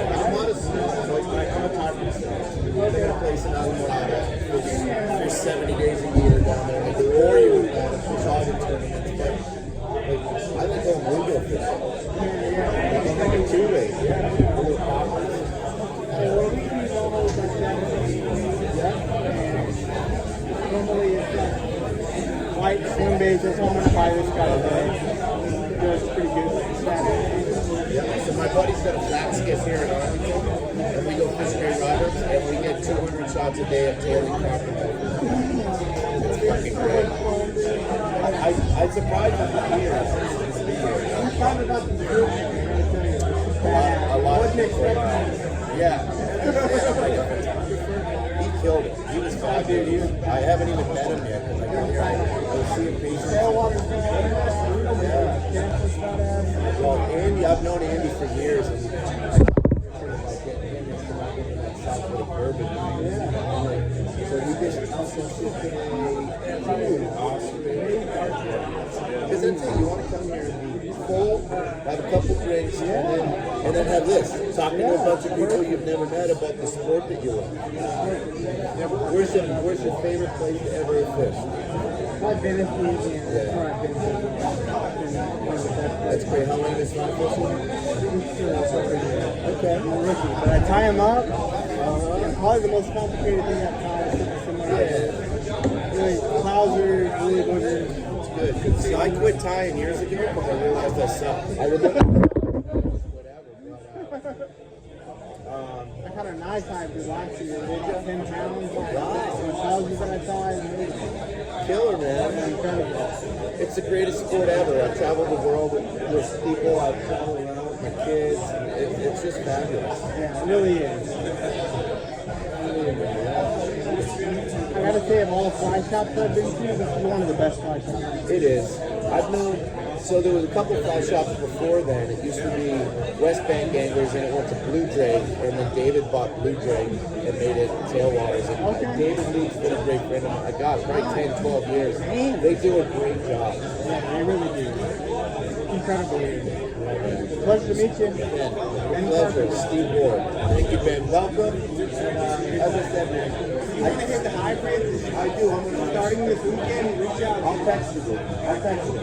I'm on a photographer. They're going to place another one out for 70 days a year down there. And the more you fish all the tournaments, but I like going window fishing. It's like a 2-way. Normally it's white swim baits. That's how I'm gonna buy this guy today. Does pretty good. Yeah, so my buddy's got a flat skiff here in Arlington, and we go fish Great Roberts, and we get 200 shots a day of tailing crocodile. It's fucking great. I'm surprised at the year. A lot of people. Yeah. He killed it. He was fine, dude. I haven't even met him yet because I got here. I was seeing patients. Well, Andy, I've known Andy for years. And so we just because that's it. You want to come here and be full, have a couple drinks, and then have this. Talking to a bunch of people you've never met about the sport that you love. Where's your favorite place to ever fish? I've been in Louisiana. That's great. How long has been fishing? Okay. I'm a rookie, but I tie him up. Probably the most complicated thing I've tied. Really, clousers, really good. It's good. See, I quit tying years ago because I realized I sucked. I would look I caught a nice time last year. They got 10 pounds. The clousers that I tied. Killer, man. Incredible. It's the greatest sport ever. I've traveled the world with people. I've traveled around with my kids. It's just fabulous. Yeah, it really is. Yeah. I gotta say, of all the fly shops I've been to, this is one of the best fly shops. It is. I've known, so there was a couple of fly shops before then. It used to be West Bank Anglers, and it went to Blue Drake, and then David bought Blue Drake and made it Tailwaters. And Okay. David Luke's been a great friend of mine. God, probably 10, 12 years. They do a great job. Yeah, they really do. Incredible. Pleasure to meet you. Yeah, pleasure. Steve Ward. Thank you, Ben. Welcome. And as I said, man, I'm gonna hit the hybrids. I do. I'm gonna Starting this weekend, reach out. I'll text you. I'll text you.